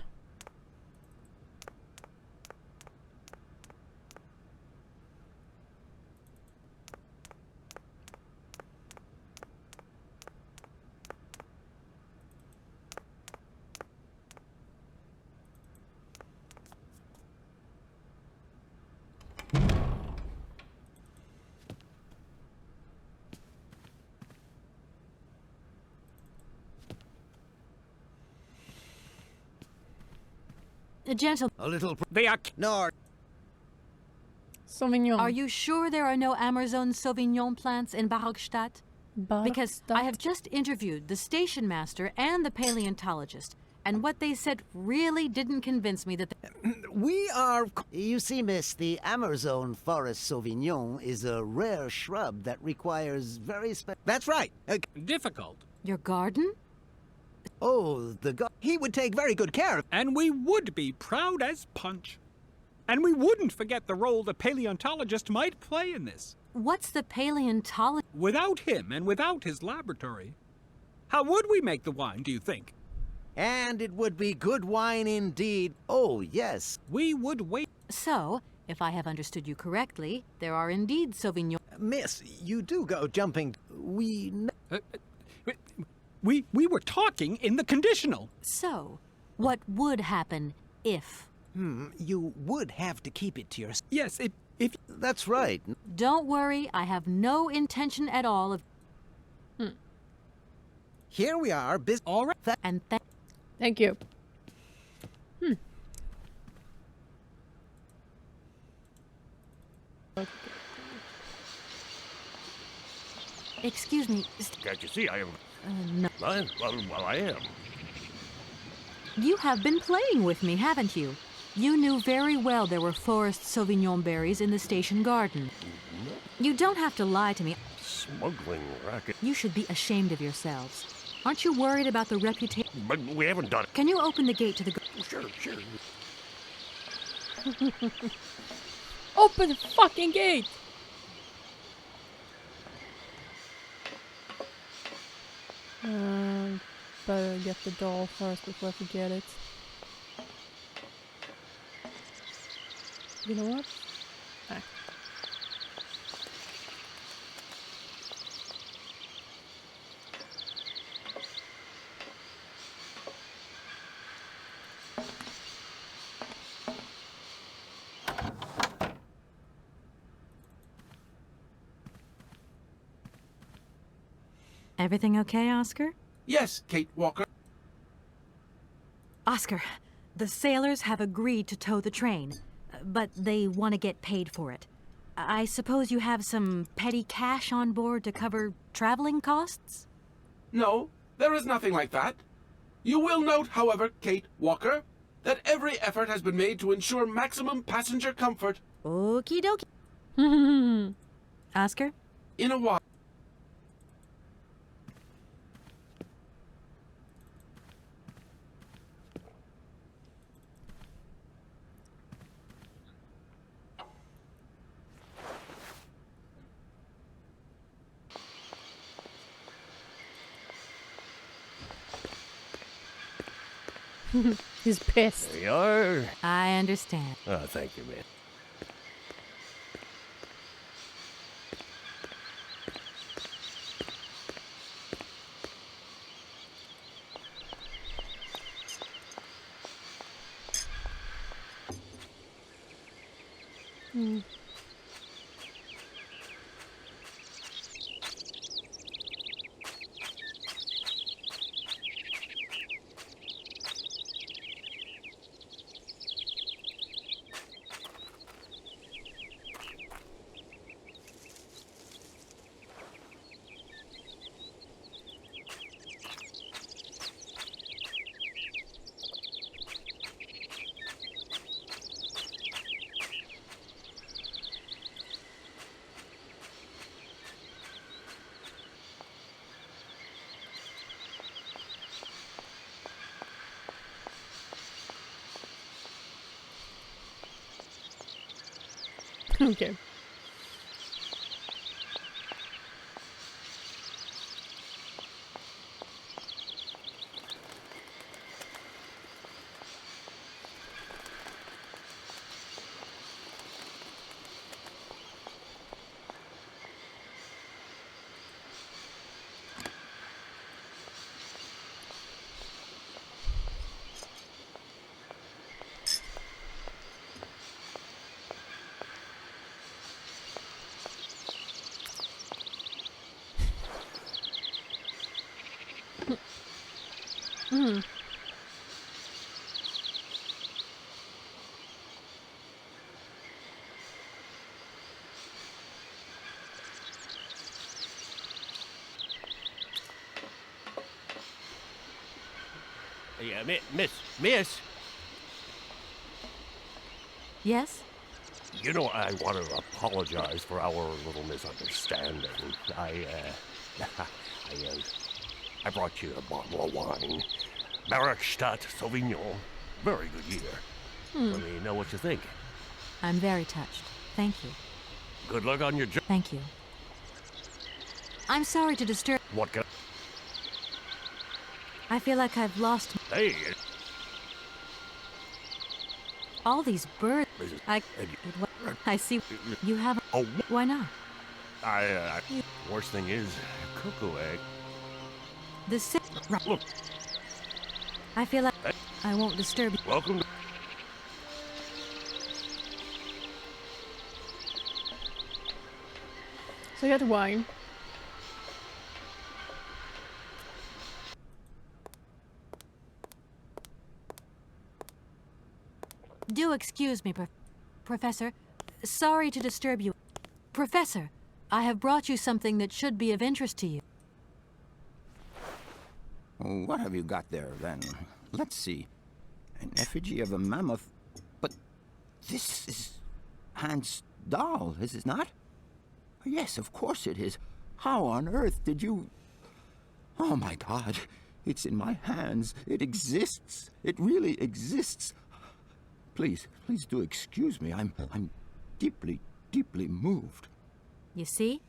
S2: Gentlemen,
S5: A little...
S7: They are...
S6: No,
S1: Sauvignon.
S2: are you sure there are no Amazon Sauvignon plants in Barrockstadt? Because I have just interviewed the station master and the paleontologist, and what they said really didn't convince me that
S6: we are...
S4: You see, miss, the Amazon Forest Sauvignon is a rare shrub that requires very
S6: That's right.
S7: difficult.
S2: Your garden?
S4: Oh,
S6: He would take very good care of...
S7: And we would be proud as punch. And we wouldn't forget the role the paleontologist might play in this.
S2: What's the paleontologist?
S7: Without him and without his laboratory, how would we make the wine, do you think?
S6: And it would be good wine indeed.
S4: Oh, yes.
S7: We would wait.
S2: So, if I have understood you correctly, there are indeed Sauvignon...
S6: Miss, you do go jumping...
S7: We were talking in the conditional.
S2: So, what would happen if...
S6: You would have to keep it to yourself.
S7: Yes, if...
S4: That's right.
S2: Don't worry, I have no intention at all of...
S6: Here we are,
S7: All right.
S2: And
S1: Thank you.
S2: Excuse me.
S11: Can't you see I am...
S2: No.
S11: Well, I am.
S2: You have been playing with me, haven't you? You knew very well there were forest Sauvignon berries in the station garden. You don't have to lie to me.
S11: Smuggling racket.
S2: You should be ashamed of yourselves. Aren't you worried about the reputation?
S11: But we haven't done it.
S2: Can you open the gate to the...
S11: Sure.
S1: Open the fucking gate! Better get the doll first before I forget it. You know what? Ah.
S2: Everything okay, Oscar?
S3: Yes, Kate Walker.
S2: Oscar, the sailors have agreed to tow the train, but they want to get paid for it. I suppose you have some petty cash on board to cover traveling costs?
S3: No, there is nothing like that. You will note, however, Kate Walker, that every effort has been made to ensure maximum passenger comfort.
S2: Okie dokie. Oscar?
S3: In a while.
S1: He's pissed.
S11: There you are.
S2: I understand.
S11: Thank you, man.
S1: Okay.
S11: Yeah, miss.
S2: Yes?
S11: You know, I want to apologize for our little misunderstanding. I brought you a bottle of wine. Barrockstadt Sauvignon. Very good year. Let me know what you think.
S2: I'm very touched. Thank you.
S11: Good luck on your job.
S2: Thank you. I'm sorry to disturb.
S11: What can...
S2: I feel like I've lost
S11: Hey,
S2: all these birds. I see you have.
S11: oh,
S2: Why not?
S11: worst thing is, cuckoo egg.
S2: The si-
S11: Look,
S2: I feel like I won't disturb you.
S11: welcome to...
S1: So I got wine.
S2: Do excuse me, Professor. Sorry to disturb you. Professor, I have brought you something that should be of interest to you.
S12: What have you got there, then? Let's see. An effigy of a mammoth. But this is Hans' doll, is it not? Yes, of course it is. How on earth did you... Oh, my God. It's in my hands. It exists. It really exists. Please do excuse me. I'm deeply, deeply moved.
S2: You see?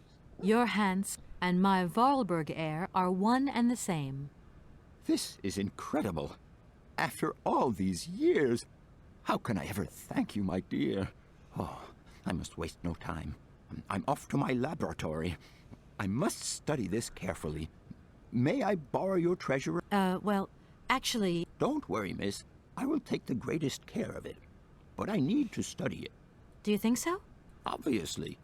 S2: Your Hans and my Vorarlberg heir are one and the same.
S12: This is incredible. After all these years, how can I ever thank you, my dear? Oh, I must waste no time. I'm off to my laboratory. I must study this carefully. May I borrow your treasure?
S2: Well, actually...
S12: Don't worry, miss. I will take the greatest care of it. But I need to study it.
S2: Do you think so?
S12: Obviously.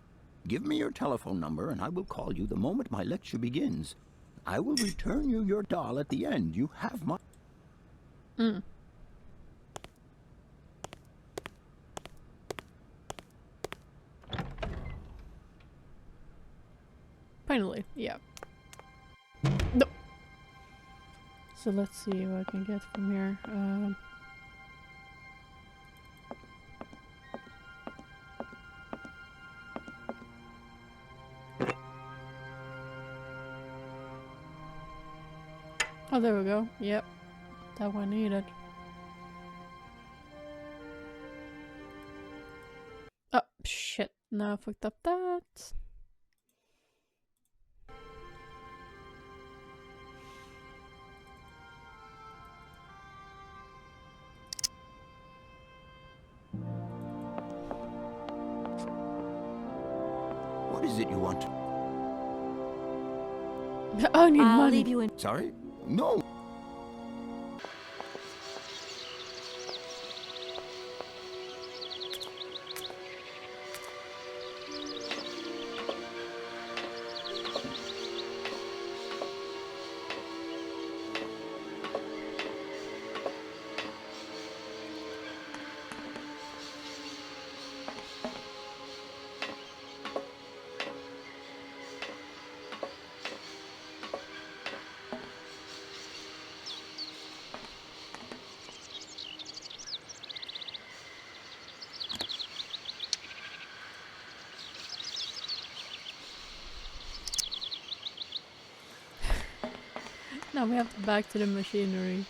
S12: Give me your telephone number and I will call you the moment my lecture begins. I will return you your doll at the end. You have my...
S1: Mm. Finally, yeah. No. So let's see what I can get from here. Oh, there we go. Yep. That one needed. Oh, shit. Now I fucked up that.
S12: What is it you want?
S1: I need
S2: I'll
S1: money.
S2: leave you in.
S12: Sorry? No.
S1: Now we have to back to the machinery.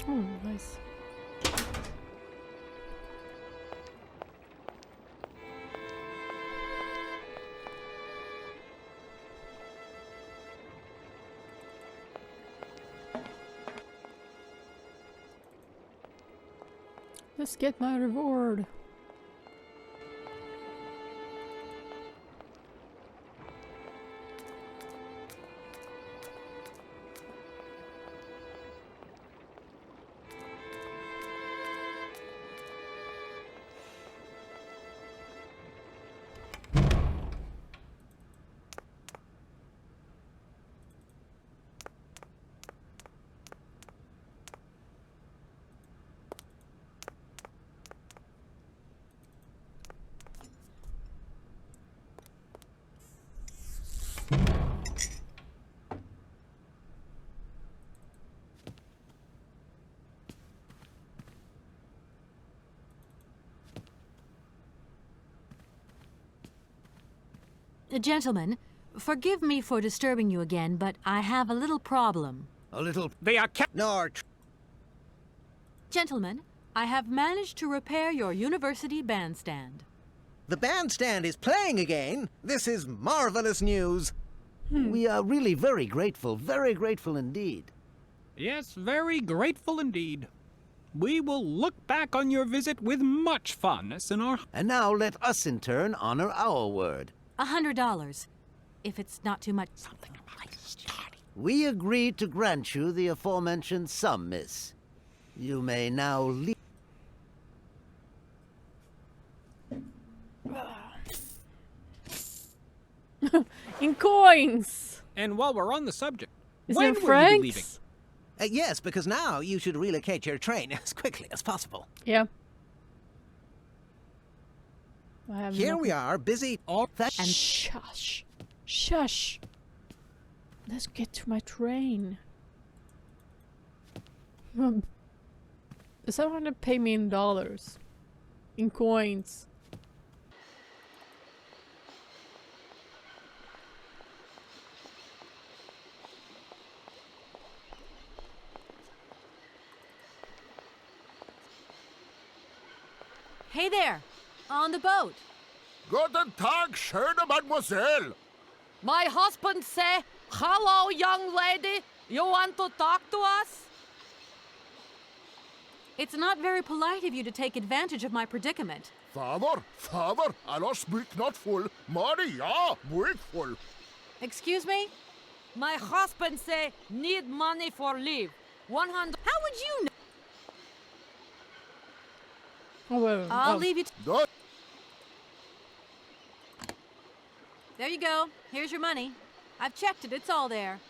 S1: Oh, nice. Let's get my reward.
S2: Gentlemen, forgive me for disturbing you again, but I have a little problem.
S5: A little...
S7: They are
S6: Nor...
S2: Gentlemen, I have managed to repair your university bandstand.
S6: The bandstand is playing again. This is marvelous news.
S5: We are really very grateful indeed.
S7: Yes, very grateful indeed. We will look back on your visit with much fondness in our...
S5: And now let us in turn honor our word.
S2: $100. If it's not too much... Something about it.
S5: We agree to grant you the aforementioned sum, miss. You may now leave.
S1: In coins!
S7: And while we're on the subject,
S1: Is
S7: when
S1: it
S7: will you be leaving?
S1: francs?
S6: Yes, because now you should relocate your train as quickly as possible.
S1: Yeah. I have
S6: Here
S1: nothing.
S6: we are, busy all that.
S1: And shush. Shush. Let's get to my train. Does someone want to pay me in dollars? In coins?
S2: Hey there! On the boat!
S9: Guten Tag, schöne Mademoiselle.
S10: My husband say, hello, young lady. You want to talk to us?
S2: It's not very polite of you to take advantage of my predicament.
S9: Father, Allah speak not full. Money, ja, break full.
S2: Excuse me?
S10: My husband say, need money for leave. 100.
S2: How would you know?
S1: Oh, wait,
S2: I'll leave you.
S9: That
S2: There you go. Here's your money. I've checked it. It's all there.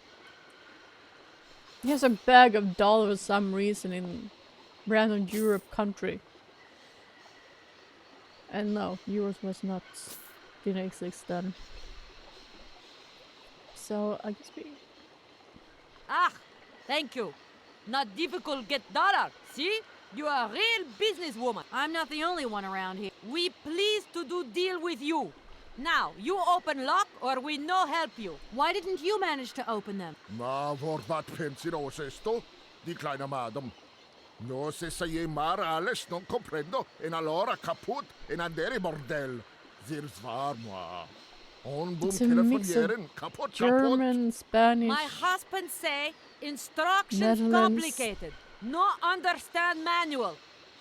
S1: He has a bag of dollars for some reason in random Europe country. And no, euros didn't exist then. So I guess we...
S10: Ah, thank you. Not difficult get dollar. See? You are a real businesswoman.
S2: I'm not the only one around here.
S10: We pleased to do deal with you. Now, you open lock or we no help you.
S2: Why didn't you manage to open them?
S9: Ma vad pensinos esto? Di kleine madam. No se say mar alles non comprendo. En allora kaput en andere bordel. Zir svar moi. On bum
S1: It's a mix of
S9: telefonieren kaput
S1: German, Spanish...
S10: My husband say instructions
S1: Netherlands.
S10: complicated. No understand manual.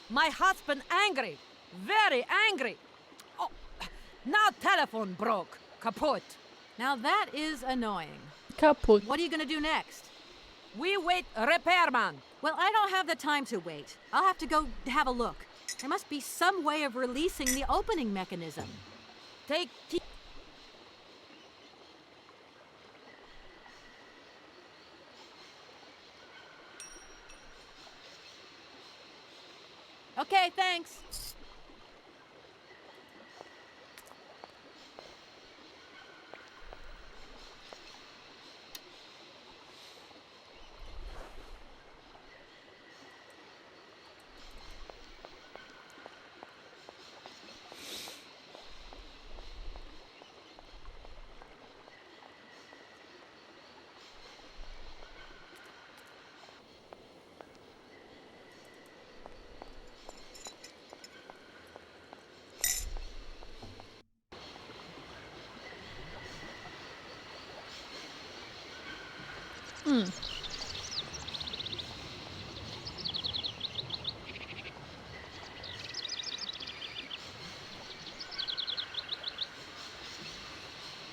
S10: My husband angry. Very angry. Oh, now telephone broke. Kaput.
S2: Now that is annoying.
S1: Kaput.
S2: What are you gonna do next?
S10: We wait repairman.
S2: Well, I don't have the time to wait. I'll have to go have a look. There must be some way of releasing the opening mechanism.
S10: Take
S2: Okay, thanks.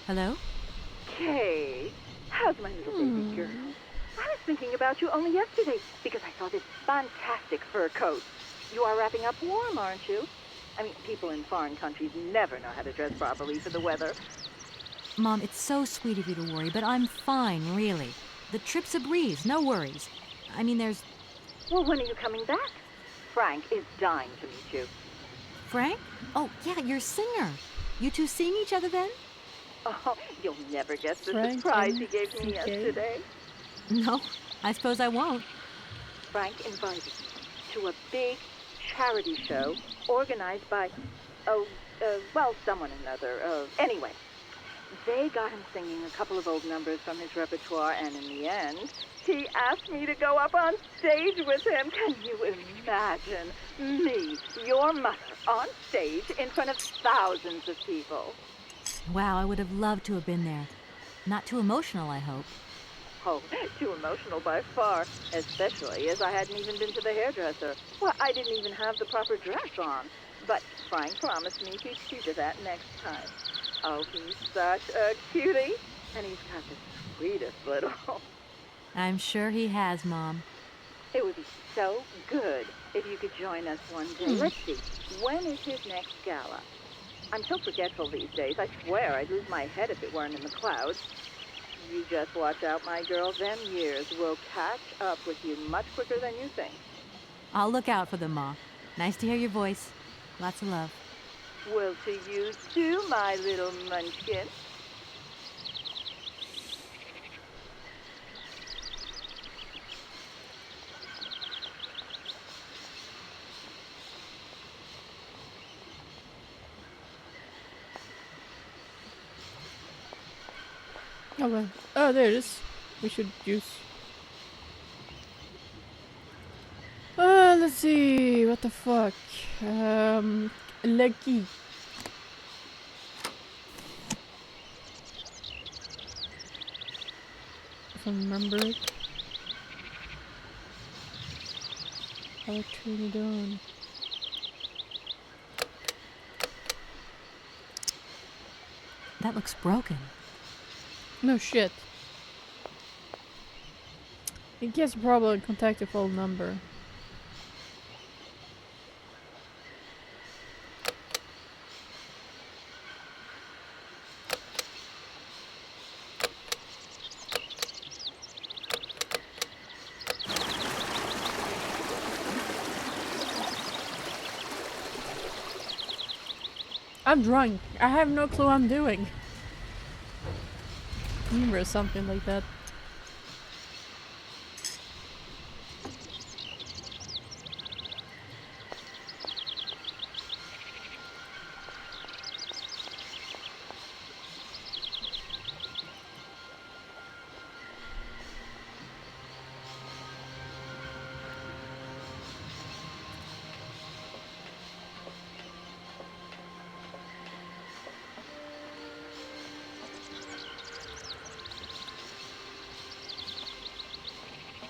S2: Hello?
S13: Kay, how's my little baby girl? I was thinking about you only yesterday because I saw this fantastic fur coat. You are wrapping up warm, aren't you? I mean, people in foreign countries never know how to dress properly for the weather.
S2: Mom, it's so sweet of you to worry, but I'm fine, really. The trip's a breeze, no worries. I mean, there's...
S13: Well, when are you coming back? Frank is dying to meet you.
S2: Frank? Oh, yeah, your singer. You two seeing each other then?
S13: Oh, you'll never guess the
S1: Frank
S13: surprise
S1: and
S13: he gave me
S1: CK?
S13: yesterday.
S2: No, I suppose I won't.
S13: Frank invited me to a big charity show organized by, someone or another. Anyway, they got him singing a couple of old numbers from his repertoire, and in the end, He asked me to go up on stage with him. Can you imagine me, your mother, on stage in front of thousands of people?
S2: Wow, I would have loved to have been there. Not too emotional, I hope.
S13: Oh, too emotional by far, especially as I hadn't even been to the hairdresser. Well, I didn't even have the proper dress on. But Frank promised me he'd see to that next time. Oh, he's such a cutie. And he's got the sweetest little...
S2: I'm sure he has, Mom.
S13: It would be so good if you could join us one day. Let's see, when is his next gala? I'm so forgetful these days. I swear I'd lose my head if it weren't in the clouds. You just watch out, my girl. Them years will catch up with you much quicker than you think.
S2: I'll look out for them, Ma. Nice to hear your voice. Lots of love.
S13: Well, to you too, my little munchkin.
S1: Okay. Oh, there it is. We should use. Let's see. What the fuck? Lucky. If I remember it. I'll turn it on.
S2: That looks broken.
S1: No shit. In case of problem, contact the phone number. I'm drunk. I have no clue what I'm doing. Or something like that.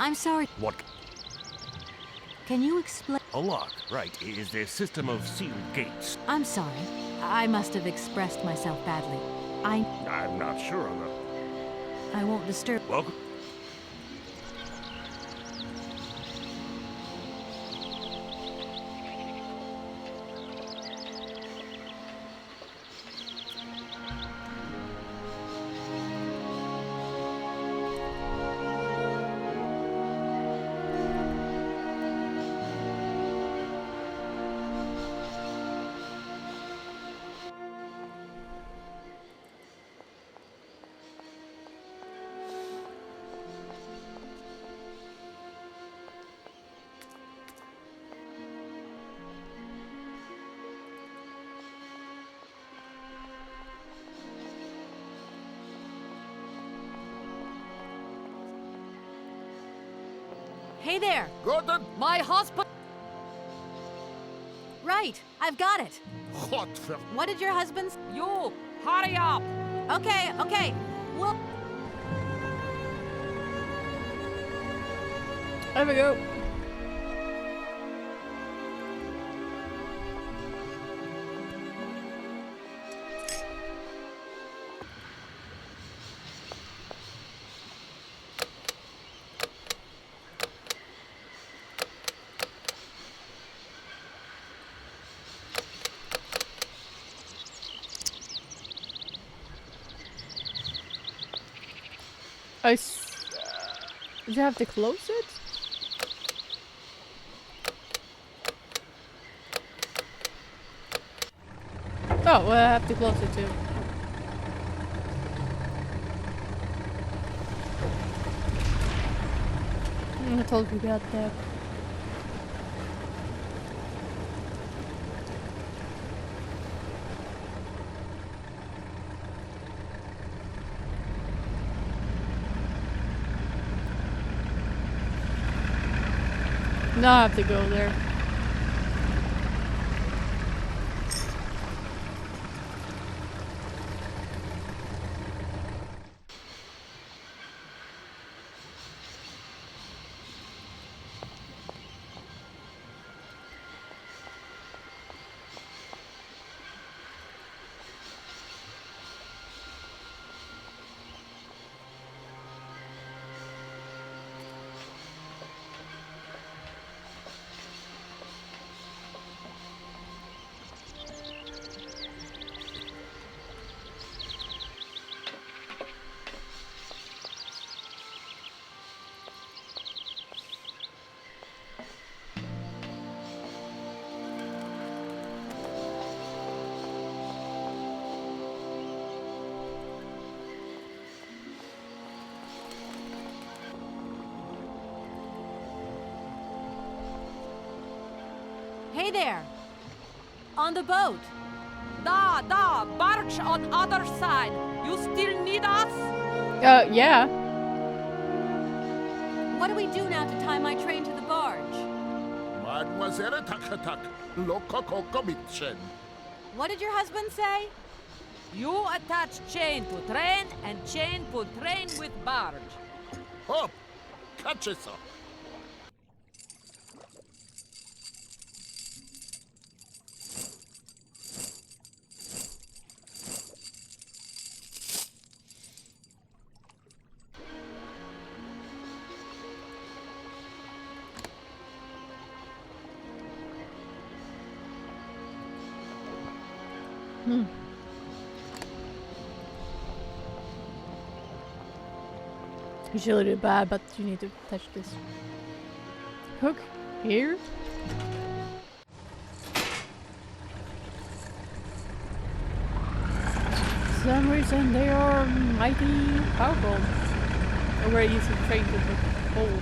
S2: I'm sorry.
S11: What?
S2: Can you explain?
S11: A lock, right, is a system of sealed gates.
S2: I'm sorry. I must have expressed myself badly. I'm
S11: not sure on that.
S2: I won't disturb.
S11: Welcome.
S2: Hey there!
S9: Guten!
S10: My husband...
S2: Right, I've got it.
S9: Gott ver...
S2: What did your husband...
S10: You! Hurry up!
S2: Okay, okay. Well...
S1: There we go. Did you have to close it? Oh, well, I have to close it too. I told you about that. Now I have to go there.
S2: Hey there! On the boat!
S10: Da, barge on other side. You still need us?
S1: Yeah.
S2: What do we do now to tie my train to the barge?
S9: Mademoiselle Takatak, Loco Coco Mitchen.
S2: What did your husband say?
S10: You attach chain to train and chain put train with barge.
S9: Hop! Catch it up.
S1: It's a little bad, but you need to touch this hook here. For some reason they are mighty powerful. Or very easy to train with the pole.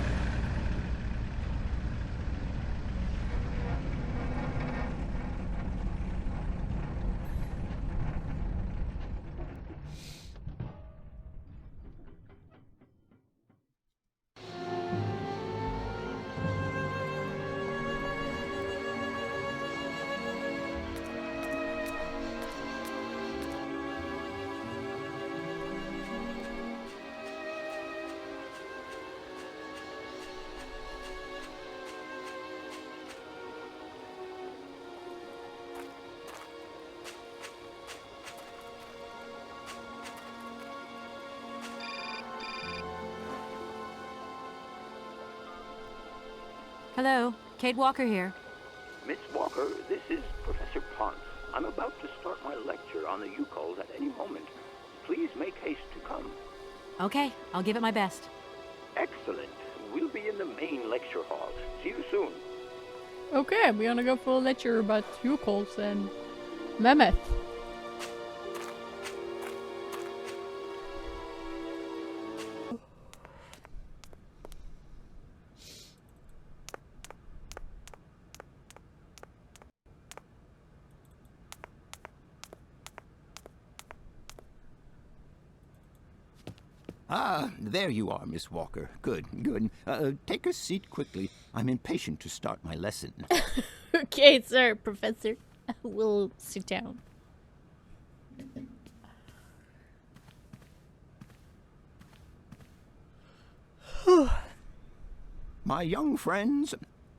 S2: Hello, Kate Walker here.
S12: Miss Walker, this is Professor Ponce. I'm about to start my lecture on the Yukols at any moment. Please make haste to come.
S2: Okay, I'll give it my best.
S12: Excellent. We'll be in the main lecture hall. See you soon.
S1: Okay, we're gonna go for a lecture about Yukols and Mammoth.
S12: Ah, there you are, Miss Walker. Good, good. Take a seat quickly. I'm impatient to start my lesson.
S1: Okay, sir, Professor. We'll sit down.
S12: My young friends,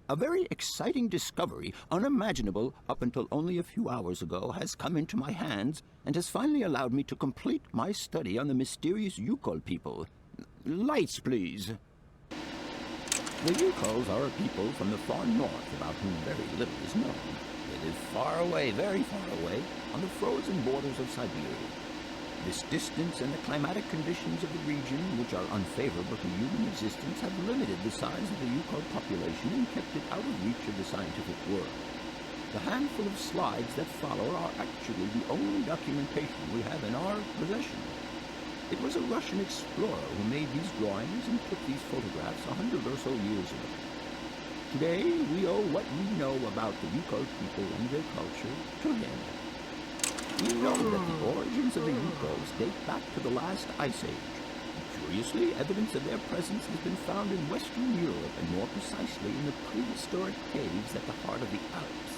S12: a very exciting discovery, unimaginable up until only a few hours ago, has come into my hands and has finally allowed me to complete my study on the mysterious Yukol people. Lights, please. The Yukols are a people from the far north about whom very little is known. They live far away, very far away, on the frozen borders of Syberia. This distance and the climatic conditions of the region, which are unfavorable to human existence, have limited the size of the Yukol population and kept it out of reach of the scientific world. The handful of slides that follow are actually the only documentation we have in our possession. It was a Russian explorer who made these drawings and took these photographs 100 or so years ago. Today, we owe what we know about the Yukol people and their culture to him. We know that the origins of the Yukols date back to the last ice age. Curiously, evidence of their presence has been found in Western Europe, and more precisely in the prehistoric caves at the heart of the Alps.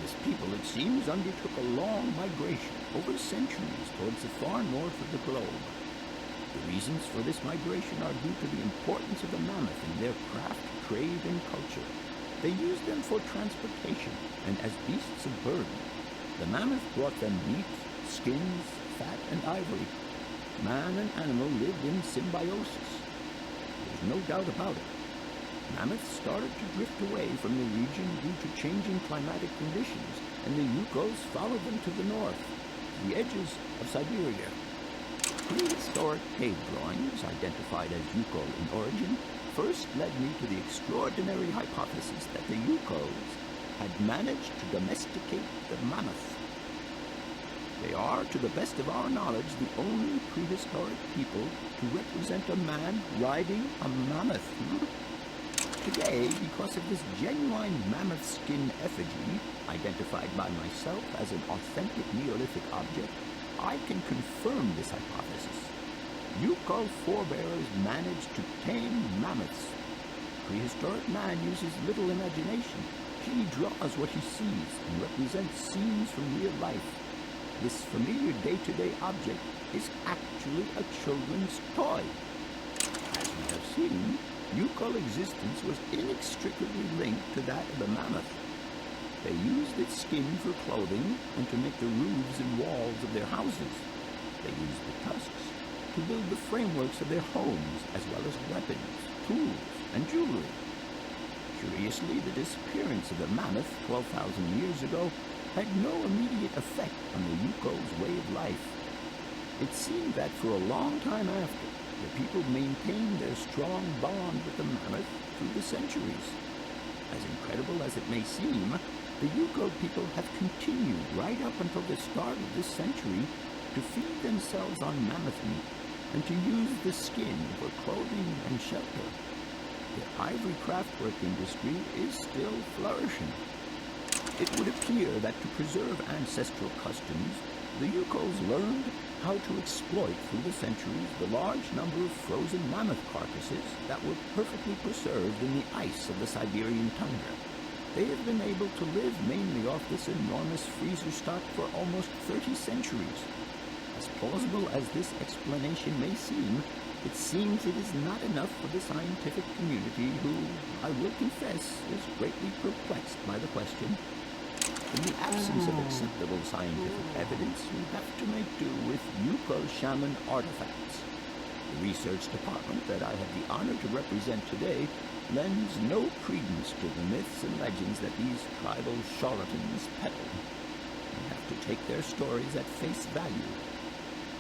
S12: This people, it seems, undertook a long migration over centuries towards the far north of the globe. The reasons for this migration are due to the importance of the mammoth in their craft, trade, and culture. They used them for transportation and as beasts of burden. The mammoth brought them meat, skins, fat, and ivory. Man and animal lived in symbiosis. There's no doubt about it. Mammoths started to drift away from the region due to changing climatic conditions, and the Yukos followed them to the north, the edges of Syberia. Prehistoric cave drawings, identified as Yukol in origin, first led me to the extraordinary hypothesis that the Yukos had managed to domesticate the mammoth. They are, to the best of our knowledge, the only prehistoric people to represent a man riding a mammoth. Today, because of this genuine mammoth skin effigy, identified by myself as an authentic Neolithic object, I can confirm this hypothesis. Yukol forebears managed to tame mammoths. Prehistoric man uses little imagination. He draws what he sees and represents scenes from real life. This familiar day-to-day object is actually a children's toy. As we have seen, Yukol existence was inextricably linked to that of the mammoth. They used its skin for clothing and to make the roofs and walls of their houses. They used the tusks to build the frameworks of their homes, as well as weapons, tools, and jewelry. Curiously, the disappearance of the mammoth 12,000 years ago had no immediate effect on the Yukol's way of life. It seemed that for a long time after, the people maintained their strong bond with the mammoth through the centuries. As incredible as it may seem, the Yukol people have continued right up until the start of this century to feed themselves on mammoth meat and to use the skin for clothing and shelter. The ivory craftwork industry is still flourishing. It would appear that to preserve ancestral customs, the Yukols learned how to exploit through the centuries the large number of frozen mammoth carcasses that were perfectly preserved in the ice of the Siberian tundra. They have been able to live mainly off this enormous freezer stock for almost 30 centuries. As plausible as this explanation may seem, it seems it is not enough for the scientific community who, I will confess, is greatly perplexed by the question. In the absence of acceptable scientific evidence, we have to make do with Yukol shaman artifacts. The research department that I have the honor to represent today lends no credence to the myths and legends that these tribal charlatans peddle. We have to take their stories at face value,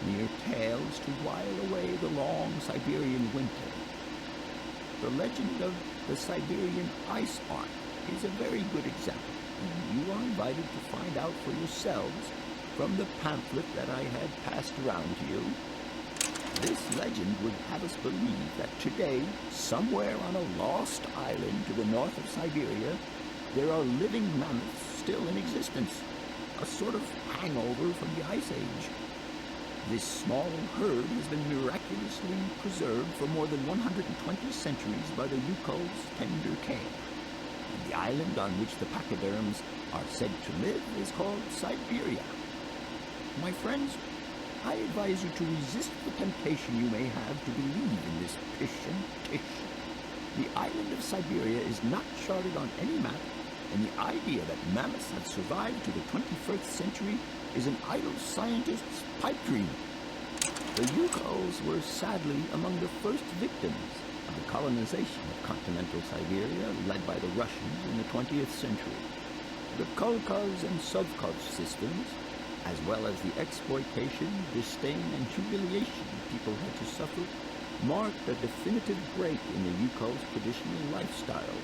S12: mere tales to while away the long Siberian winter. The legend of the Siberian ice ark is a very good example. You are invited to find out for yourselves from the pamphlet that I had passed around to you. This legend would have us believe that today, somewhere on a lost island to the north of Syberia, there are living mammoths still in existence, a sort of hangover from the Ice Age. This small herd has been miraculously preserved for more than 120 centuries by the Yukol's tender care. The island on which the pachyderms are said to live is called Syberia. My friends, I advise you to resist the temptation you may have to believe in this pish and tish. The island of Syberia is not charted on any map, and the idea that mammoths have survived to the 21st century is an idle scientist's pipe dream. The Yukols were sadly among the first victims of the colonization of continental Syberia led by the Russians in the 20th century. The Kolkhoz and Sovkhoz systems, as well as the exploitation, disdain, and humiliation people had to suffer, marked a definitive break in the Yukol's traditional lifestyle.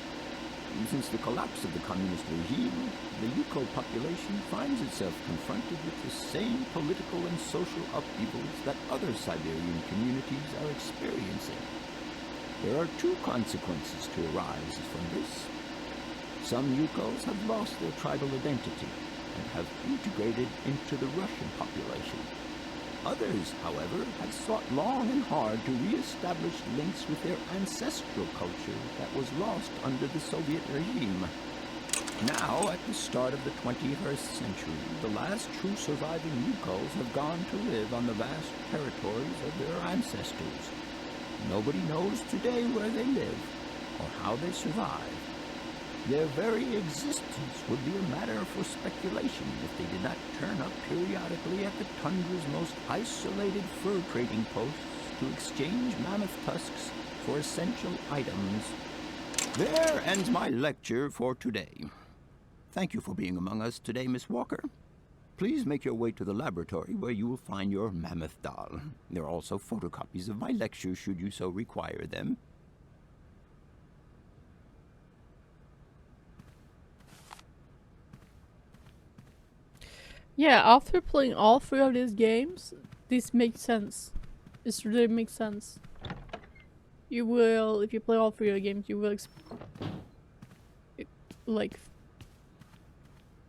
S12: Since the collapse of the communist regime, the Yukol population finds itself confronted with the same political and social upheavals that other Siberian communities are experiencing. There are two consequences to arise from this. Some Yukols have lost their tribal identity and have integrated into the Russian population. Others, however, have sought long and hard to re-establish links with their ancestral culture that was lost under the Soviet regime. Now, at the start of the 21st century, the last true surviving Yukols have gone to live on the vast territories of their ancestors. Nobody knows today where they live or how they survive. Their very existence would be a matter for speculation if they did not turn up periodically at the tundra's most isolated fur trading posts to exchange mammoth tusks for essential items. There ends my lecture for today. Thank you for being among us today, Miss Walker. Please make your way to the laboratory where you will find your mammoth doll. There are also photocopies of my lectures should you so require them.
S1: Yeah, after playing all 3 of these games, this makes sense. This really makes sense. You will, if you play all 3 of the games, you will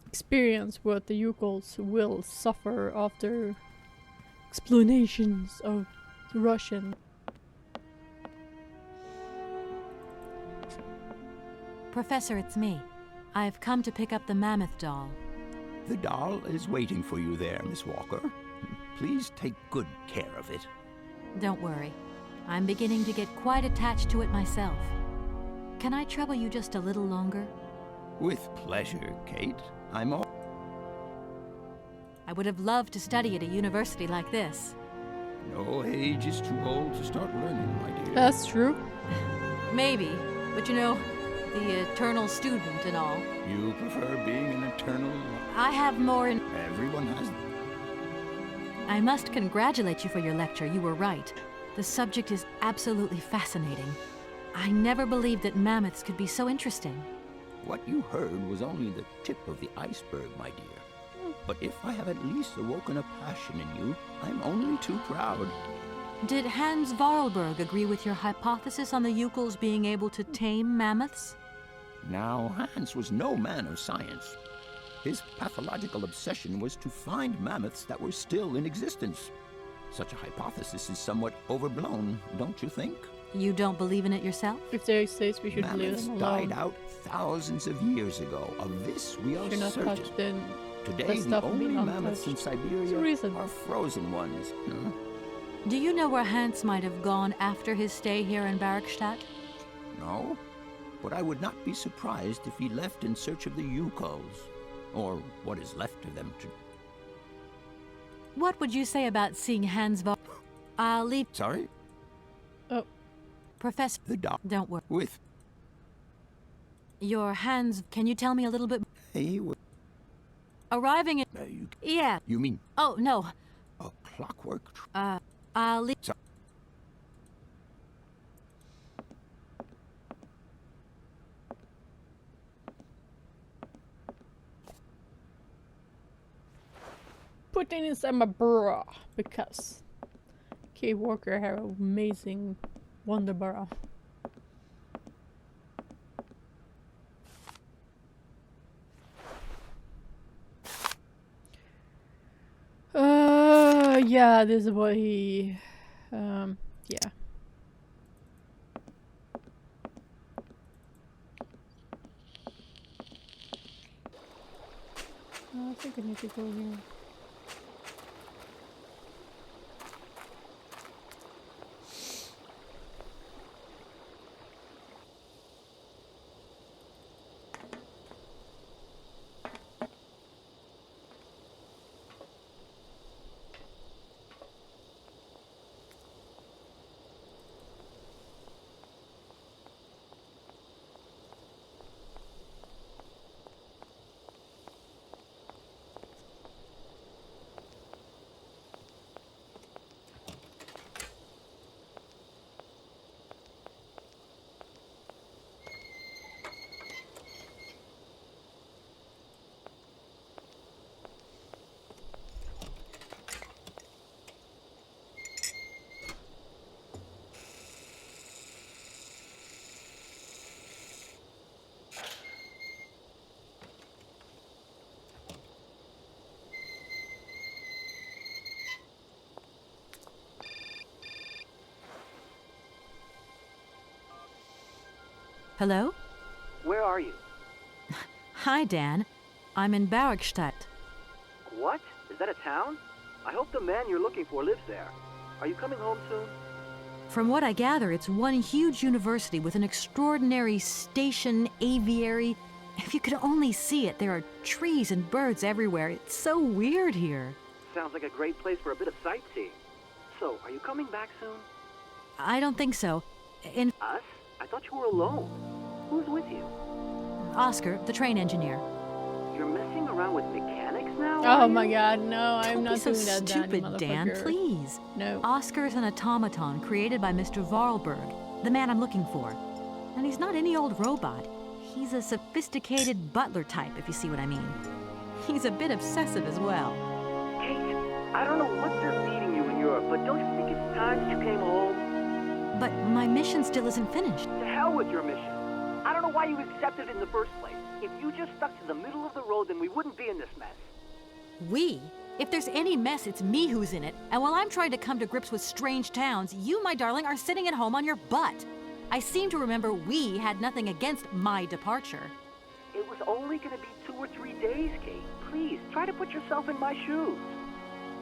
S1: experience what the Yukols will suffer after explanations of the Russian.
S2: Professor, it's me. I've come to pick up the mammoth doll.
S12: The doll is waiting for you there, Miss Walker. Please take good care of it.
S2: Don't worry. I'm beginning to get quite attached to it myself. Can I trouble you just a little longer?
S12: With pleasure, Kate. I
S2: would have loved to study at a university like this.
S12: No age is too old to start learning, my dear.
S1: That's true.
S2: Maybe, but you know, the eternal student and all.
S12: You prefer being an eternal...
S2: I have more in...
S12: Everyone has...
S2: I must congratulate you for your lecture. You were right. The subject is absolutely fascinating. I never believed that mammoths could be so interesting.
S12: What you heard was only the tip of the iceberg, my dear. But if I have at least awoken a passion in you, I'm only too proud.
S2: Did Hans Vorarlberg agree with your hypothesis on the Yukols being able to tame mammoths?
S12: Now, Hans was no man of science. His pathological obsession was to find mammoths that were still in existence. Such a hypothesis is somewhat overblown, don't you think?
S2: You don't believe in it yourself?
S1: If they exist, we should leave them alone.
S12: Mammoths died out thousands of years ago. Of this we are certain. Today, the only mammoths in Siberia are frozen ones.
S2: Do you know where Hans might have gone after his stay here in Barrockstadt?
S12: No, but I would not be surprised if he left in search of the Yukols, or what is left of them.
S2: What would you say about seeing Hans I'll leave...
S12: Sorry?
S1: Oh.
S2: Professor...
S12: The doc...
S2: Don't worry.
S12: With...
S2: Your Hans... Can you tell me a little bit...
S12: Hey,
S2: Arriving at... Yeah.
S12: You mean...
S2: Oh, no.
S12: A clockwork...
S2: I'll leave...
S12: Sorry.
S1: Putting inside my bra because Kate Walker had an amazing wonder bra. Yeah, this is what he yeah. I think I need to go here.
S2: Hello?
S8: Where are you?
S2: Hi, Dan. I'm in Barrockstadt.
S8: What? Is that a town? I hope the man you're looking for lives there. Are you coming home soon?
S2: From what I gather, it's one huge university with an extraordinary station, aviary. If you could only see it, there are trees and birds everywhere. It's so weird here.
S8: Sounds like a great place for a bit of sightseeing. So, are you coming back soon?
S2: I don't think so.
S8: Us? I thought you were alone. Who's with you?
S2: Oscar, the train engineer.
S8: You're messing around with mechanics now?
S1: Oh my god, no, I'm
S2: Don't
S1: not
S2: be so
S1: doing that,
S2: stupid, Dan,
S1: motherfucker.
S2: please.
S1: No.
S2: Oscar is an automaton created by Mr. Vorarlberg, the man I'm looking for. And he's not any old robot. He's a sophisticated butler type, if you see what I mean. He's a bit obsessive as well.
S8: Kate, I don't know what they're feeding you in Europe, but don't you think it's time that you came home?
S2: But my mission still isn't finished.
S8: To hell with your mission. I don't know why you accepted it in the first place. If you just stuck to the middle of the road, then we wouldn't be in this mess.
S2: We? If there's any mess, it's me who's in it. And while I'm trying to come to grips with strange towns, you, my darling, are sitting at home on your butt. I seem to remember we had nothing against my departure.
S8: It was only going to be 2 or 3 days, Kate. Please, try to put yourself in my shoes.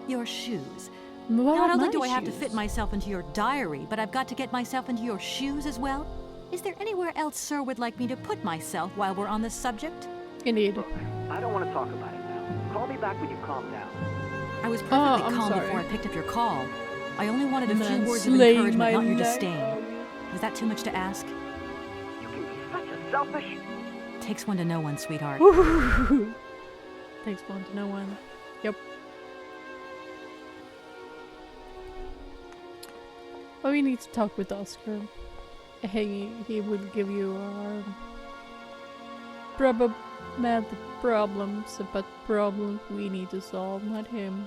S2: Your shoes.
S1: What
S2: Not
S1: about
S2: only
S1: my
S2: do I have to
S1: shoes?
S2: fit myself into your diary, but I've got to get myself into your shoes as well? Is there anywhere else Sir would like me to put myself while we're on this subject?
S1: Indeed.
S8: Look, I don't want to talk about it now. Call me back when you calm down.
S2: I was perfectly
S1: I'm
S2: calm
S1: sorry.
S2: before I picked up your call. I only wanted a few
S1: Man,
S2: words of
S1: slay
S2: encouragement,
S1: my
S2: not your
S1: life.
S2: disdain. Was that too much to ask?
S8: You can be such a selfish...
S2: Takes one to know one, sweetheart.
S1: Takes one to know one. Yep. But we need to talk with Oscar. He will give you our problematic problems, but problems we need to solve, not him.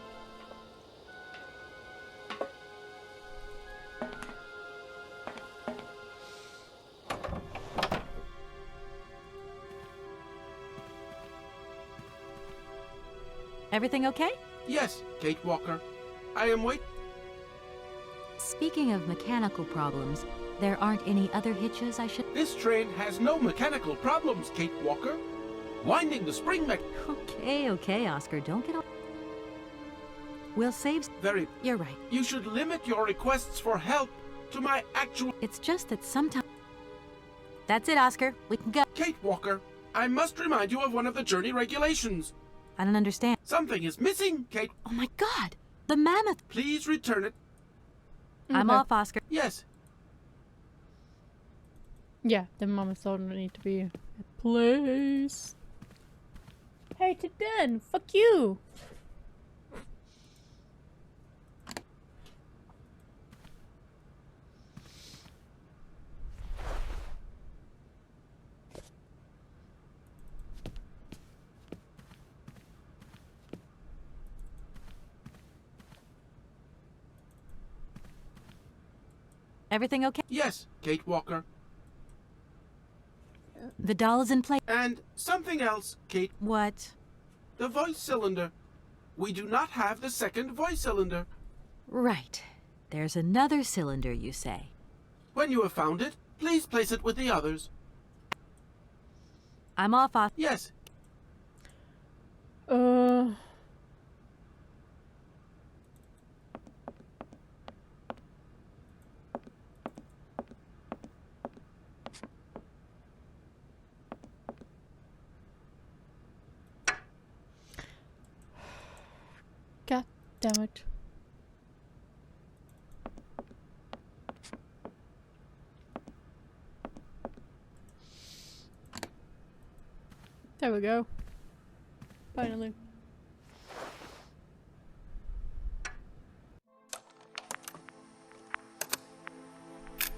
S2: Everything okay?
S3: Yes, Kate Walker. I am wait.
S2: Speaking of mechanical problems, there aren't any other hitches I should...
S3: This train has no mechanical problems, Kate Walker. Winding the spring mech...
S2: Okay, Oscar, don't get all... We'll save...
S3: Very...
S2: You're right.
S3: You should limit your requests for help to my actual...
S2: It's just that sometimes... That's it, Oscar. We can go.
S3: Kate Walker, I must remind you of one of the journey regulations.
S2: I don't understand.
S3: Something is missing, Kate.
S2: Oh my god! The mammoth!
S3: Please return it.
S2: I'm off, Oscar.
S3: Yes.
S1: Yeah, the mammoths don't need to be at place. Hey, to Den, fuck you!
S2: Everything okay?
S3: Yes, Kate Walker.
S2: The doll is in place.
S3: And something else, Kate.
S2: What?
S3: The voice cylinder. We do not have the second voice cylinder.
S2: Right. There's another cylinder, you say.
S3: When you have found it, please place it with the others.
S2: I'm off, Oscar.
S3: Yes.
S1: God damn it. There we go. Finally.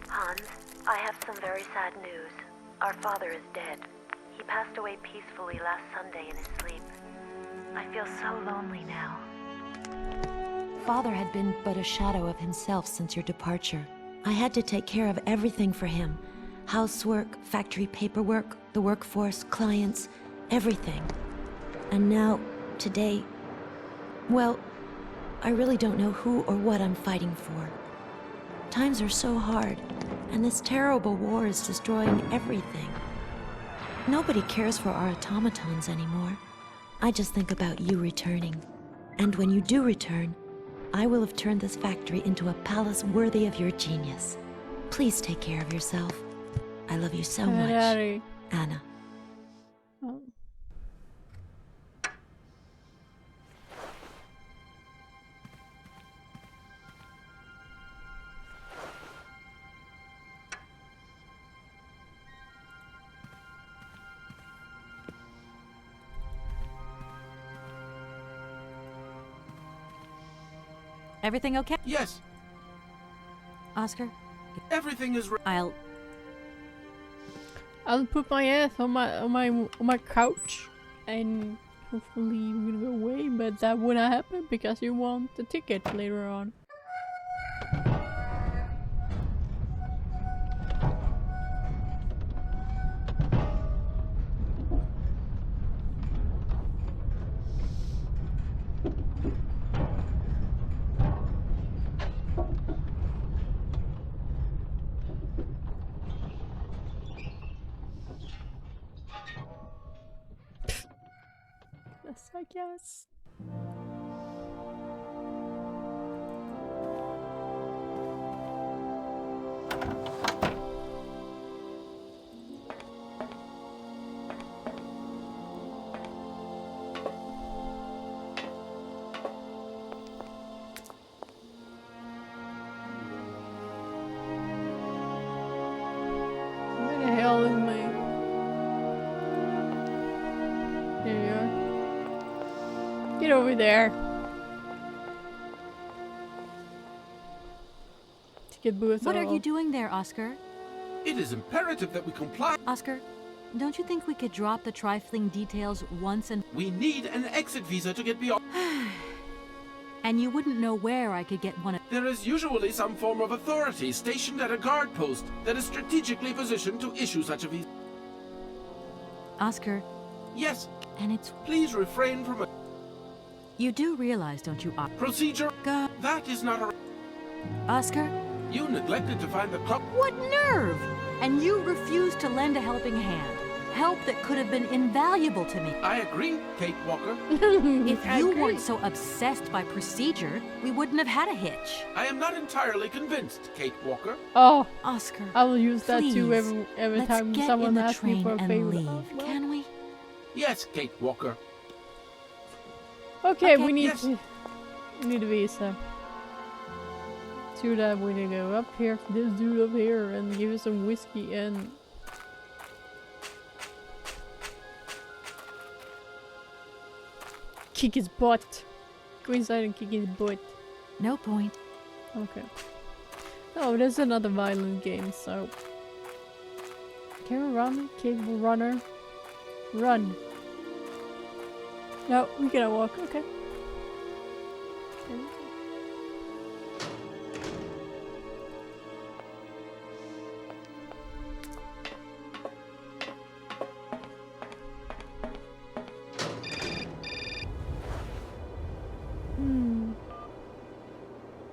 S14: Hans, I have some very sad news. Our father is dead. He passed away peacefully last Sunday in his sleep. I feel so lonely now.
S15: Father had been but a shadow of himself since your departure. I had to take care of everything for him. Housework, factory paperwork, the workforce, clients, everything. And now, today, well, I really don't know who or what I'm fighting for. Times are so hard. And this terrible war is destroying everything. Nobody cares for our automatons anymore. I just think about you returning. And when you do return, I will have turned this factory into a palace worthy of your genius. Please take care of yourself. I love you so much,
S1: Daddy.
S15: Anna.
S1: Oh.
S2: Everything okay?
S3: Yes,
S2: Oscar?
S3: everything is.
S2: I'll
S1: put my ass on my couch and hopefully we're gonna go away, but that wouldn't happen because you want the ticket later on. Yes, I guess. Where the hell is my... There you are. Get over there. Ticket booth.
S2: What are you doing there, Oscar?
S3: It is imperative that we comply.
S2: Oscar, don't you think we could drop the trifling details once and...
S3: We need an exit visa to get beyond.
S2: And you wouldn't know where I could get one.
S3: There is usually some form of authority stationed at a guard post that is strategically positioned to issue such a visa.
S2: Oscar.
S3: Yes.
S2: And it's...
S3: Please refrain from a...
S2: You do realize, don't you, Oscar?
S3: Procedure?
S2: Go.
S3: That is not a...
S2: Oscar?
S3: You neglected to find the clock.
S2: What nerve! And you refused to lend a helping hand. Help that could have been invaluable to me.
S3: I agree, Kate Walker.
S2: If you weren't so obsessed by procedure, we wouldn't have had a hitch.
S3: I am not entirely convinced, Kate Walker.
S1: Oh,
S2: Oscar,
S1: I will use that
S2: please,
S1: too every time
S2: get
S1: someone
S2: in the
S1: asks me
S2: train
S1: for a
S2: and
S1: favor.
S2: leave,
S1: Oh, well.
S2: can we?
S3: Yes, Kate Walker.
S1: Okay,
S2: Okay,
S1: we need
S3: yes.
S1: to... We need a visa. To that, we need to go up here for this dude up here and give us some whiskey and... kick his butt. Go inside and kick his butt.
S2: No point.
S1: Okay. Oh, there's another violent game, so... Can we run? Cable runner? Run. No, we gotta walk. Okay.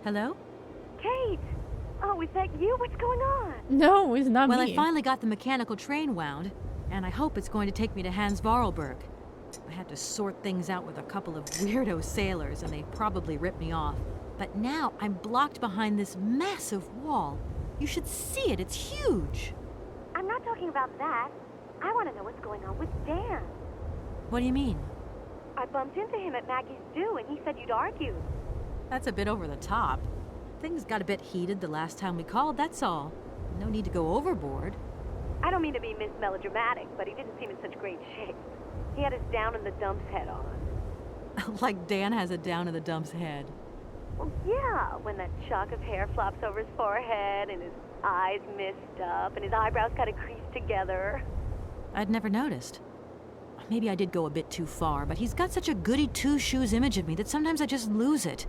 S2: Hello?
S13: Kate! Oh, is that you? What's going on?
S1: No, it's not
S2: Well,
S1: me.
S2: I finally got the mechanical train wound, and I hope it's going to take me to Hans Vorarlberg. I had to sort things out with a couple of weirdo sailors, and they probably ripped me off. But now I'm blocked behind this massive wall. You should see it, it's huge.
S13: I'm not talking about that. I want to know what's going on with Dan.
S2: What do you mean?
S13: I bumped into him at Maggie's Do, and he said you'd argued.
S2: That's a bit over the top. Things got a bit heated the last time we called, that's all. No need to go overboard.
S13: I don't mean to be Miss Melodramatic, but he didn't seem in such great shape. He had his down-in-the-dumps head on.
S2: Like Dan has a down-in-the-dumps head.
S13: Well, yeah, when that shock of hair flops over his forehead, and his eyes mist up, and his eyebrows kind of creased together.
S2: I'd never noticed. Maybe I did go a bit too far, but he's got such a goody two-shoes image of me that sometimes I just lose it.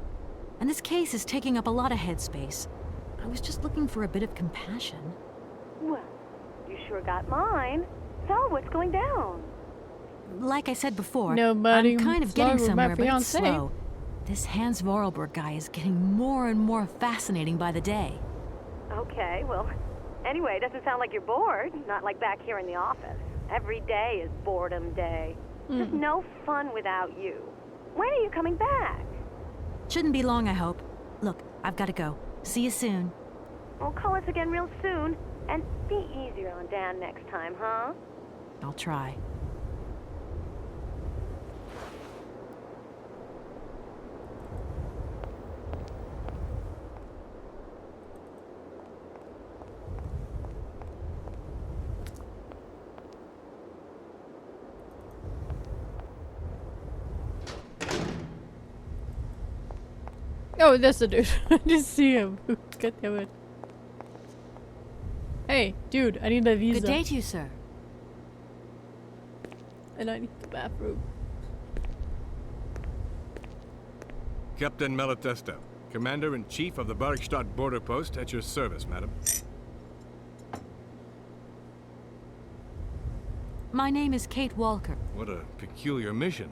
S2: And this case is taking up a lot of headspace. I was just looking for a bit of compassion.
S13: Well, you sure got mine. So, what's going down?
S2: Like I said before,
S1: Nobody
S2: I'm kind of
S1: slow
S2: getting
S1: with my
S2: somewhere, but it's
S1: fiancé.
S2: slow. This Hans Vorarlberg guy is getting more and more fascinating by the day.
S13: Okay, well, Anyway, it doesn't sound like you're bored. Not like back here in the office. Every day is boredom day. Just no fun without you. When are you coming back?
S2: Shouldn't be long, I hope. Look, I've got to go. See you soon.
S13: Well, call us again real soon. And be easier on Dan next time, huh?
S2: I'll try.
S1: Oh, that's a dude. I just see him. God damn it. Hey, dude, I need a visa.
S2: Good day to you, sir.
S1: And I need the bathroom.
S16: Captain Malatesta, Commander-in-Chief of the Barrockstadt border post, at your service, madam.
S2: My name is Kate Walker.
S16: What a peculiar mission.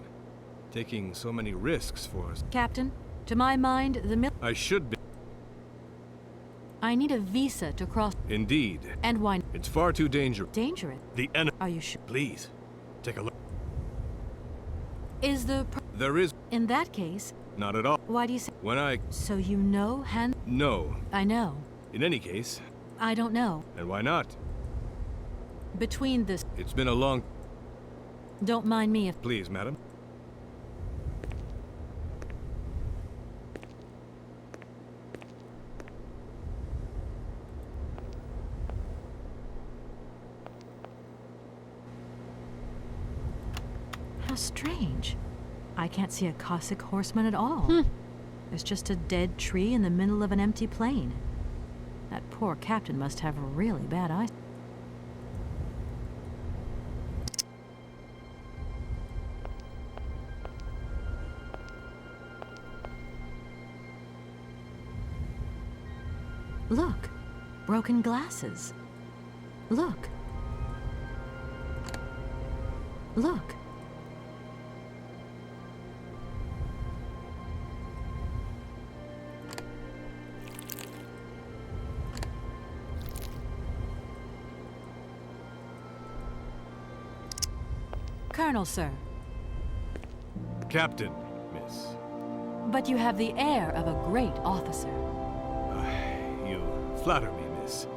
S16: Taking so many risks for us.
S2: Captain, to my mind,
S16: I should be.
S2: I need a visa to cross.
S16: Indeed.
S2: And why?
S16: It's far too dangerous.
S2: Dangerous?
S16: The enemy.
S2: Are you sure?
S16: Please, take a look.
S2: Is the...
S16: There is...
S2: In that case...
S16: Not at all.
S2: Why do you say...
S16: When I...
S2: So you know
S16: No.
S2: I know.
S16: In any case...
S2: I don't know.
S16: And why not?
S2: Between this...
S16: It's been a long...
S2: Don't mind me if...
S16: Please, madam.
S2: How strange. I can't see a Cossack horseman at all. There's just a dead tree in the middle of an empty plain. That poor captain must have really bad eyes. Look, broken glasses. Look. Look. Colonel, sir.
S16: Captain, miss.
S2: But you have the air of a great officer.
S16: You flatter me, miss.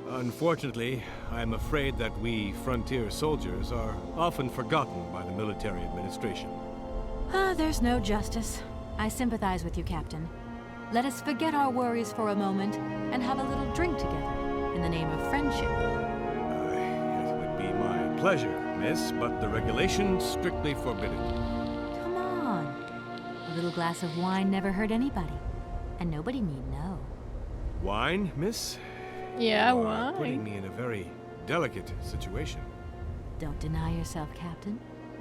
S16: Unfortunately, I am afraid that we frontier soldiers are often forgotten by the military administration.
S2: There's no justice. I sympathize with you, Captain. Let us forget our worries for a moment and have a little drink together in the name of friendship.
S16: It would be my pleasure, miss, but the regulations strictly forbid it.
S2: Come on. A little glass of wine never hurt anybody, and nobody need know.
S16: Wine, miss?
S1: Yeah,
S16: you are
S1: wine.
S16: putting me in a very delicate situation.
S2: Don't deny yourself, Captain.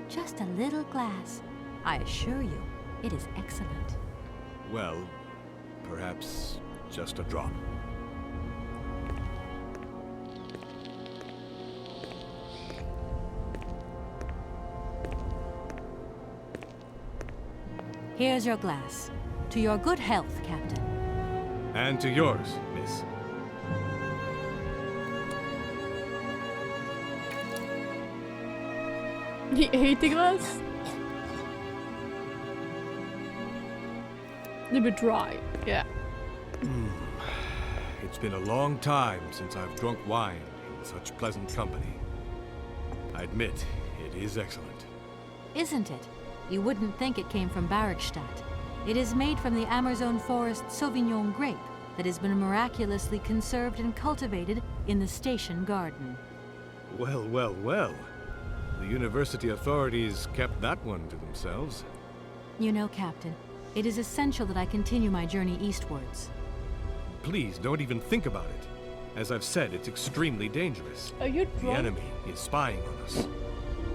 S2: Just a little glass. I assure you, it is excellent.
S16: Well, perhaps just a drop.
S2: Here's your glass. To your good health, Captain.
S16: And to yours, miss.
S1: He ate the glass? A bit dry, yeah.
S16: It's been a long time since I've drunk wine in such pleasant company. I admit, it is excellent.
S2: Isn't it? You wouldn't think it came from Barrockstadt. It is made from the Amazon forest Sauvignon grape that has been miraculously conserved and cultivated in the station garden.
S16: Well, well, well. The university authorities kept that one to themselves.
S2: You know, Captain, it is essential that I continue my journey eastwards.
S16: Please, don't even think about it. As I've said, it's extremely dangerous.
S1: Are you
S16: The
S1: drunk?
S16: enemy is spying on us.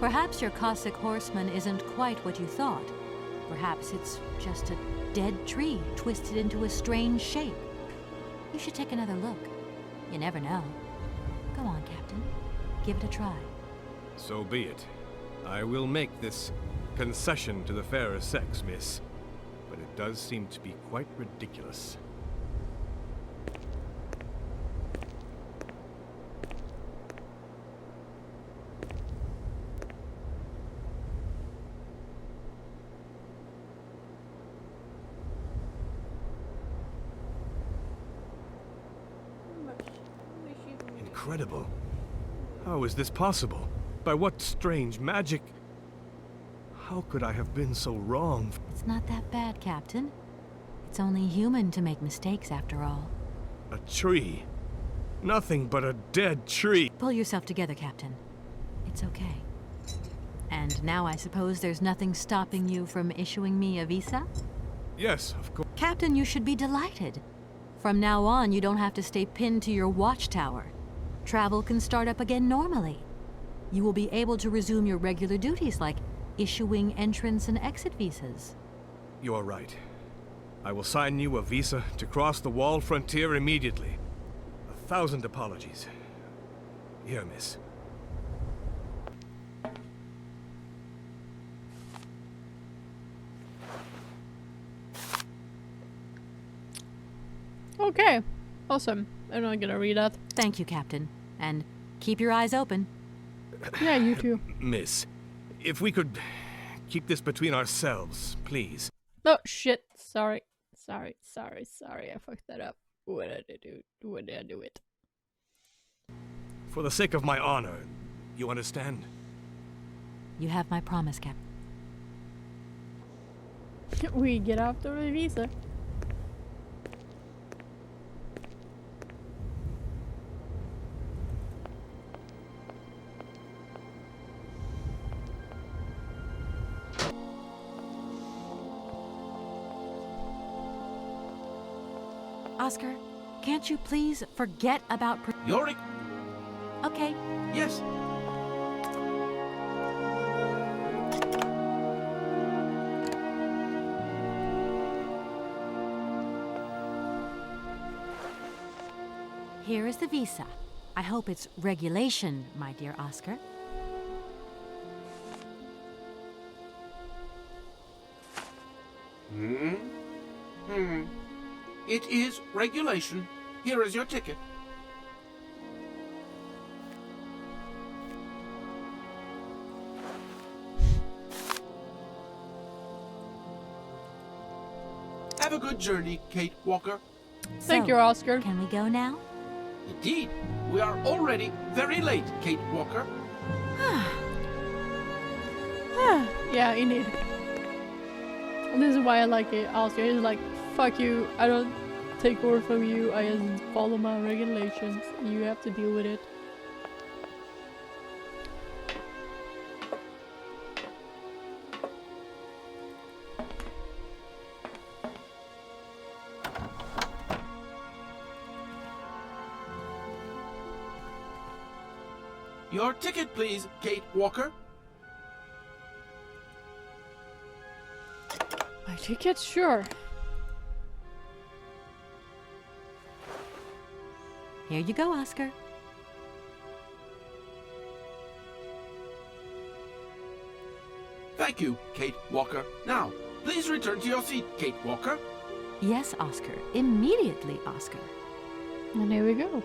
S2: Perhaps your Cossack horseman isn't quite what you thought. Perhaps it's just a dead tree twisted into a strange shape. You should take another look. You never know. Go on, Captain. Give it a try.
S16: So be it. I will make this concession to the fairer sex, miss. But it does seem to be quite ridiculous. incredible. How is this possible? By what strange magic? How could I have been so wrong?
S2: It's not that bad, Captain. It's only human to make mistakes, after all.
S16: A tree. Nothing but a dead tree.
S2: Pull yourself together, Captain. It's okay. And now I suppose there's nothing stopping you from issuing me a visa?
S16: Yes, of course.
S2: Captain, you should be delighted. From now on, you don't have to stay pinned to your watchtower. Travel can start up again normally. You will be able to resume your regular duties like issuing entrance and exit visas.
S16: You're right. I will sign you a visa to cross the wall frontier immediately. 1,000 apologies. Here, miss.
S1: Okay, awesome. I'm not gonna read that.
S2: Thank you, Captain. And keep your eyes open.
S1: Yeah, you too.
S16: Miss, if we could keep this between ourselves, please.
S1: Oh, shit. Sorry. Sorry. I fucked that up. What did I do? When did I do it?
S16: For the sake of my honor, you understand?
S2: You have my promise, Captain.
S1: We get after the visa.
S2: Oscar, can't you please forget about...
S3: Yorick?
S2: Okay.
S3: Yes.
S2: Here is the visa. I hope it's regulation, my dear Oscar.
S3: It is regulation. Here is your ticket. Have a good journey, Kate Walker.
S1: Thank you, Oscar.
S2: Can we go now?
S3: Indeed. We are already very late, Kate Walker.
S1: Yeah, indeed. And this is why I like it, Oscar. He's like, fuck you, I don't take over from you, I just follow my regulations. You have to deal with it.
S3: Your ticket, please, Kate Walker.
S1: My ticket? Sure.
S2: Here you go, Oscar.
S3: Thank you, Kate Walker. Now, please return to your seat, Kate Walker.
S2: Yes, Oscar. Immediately, Oscar.
S1: And here we go.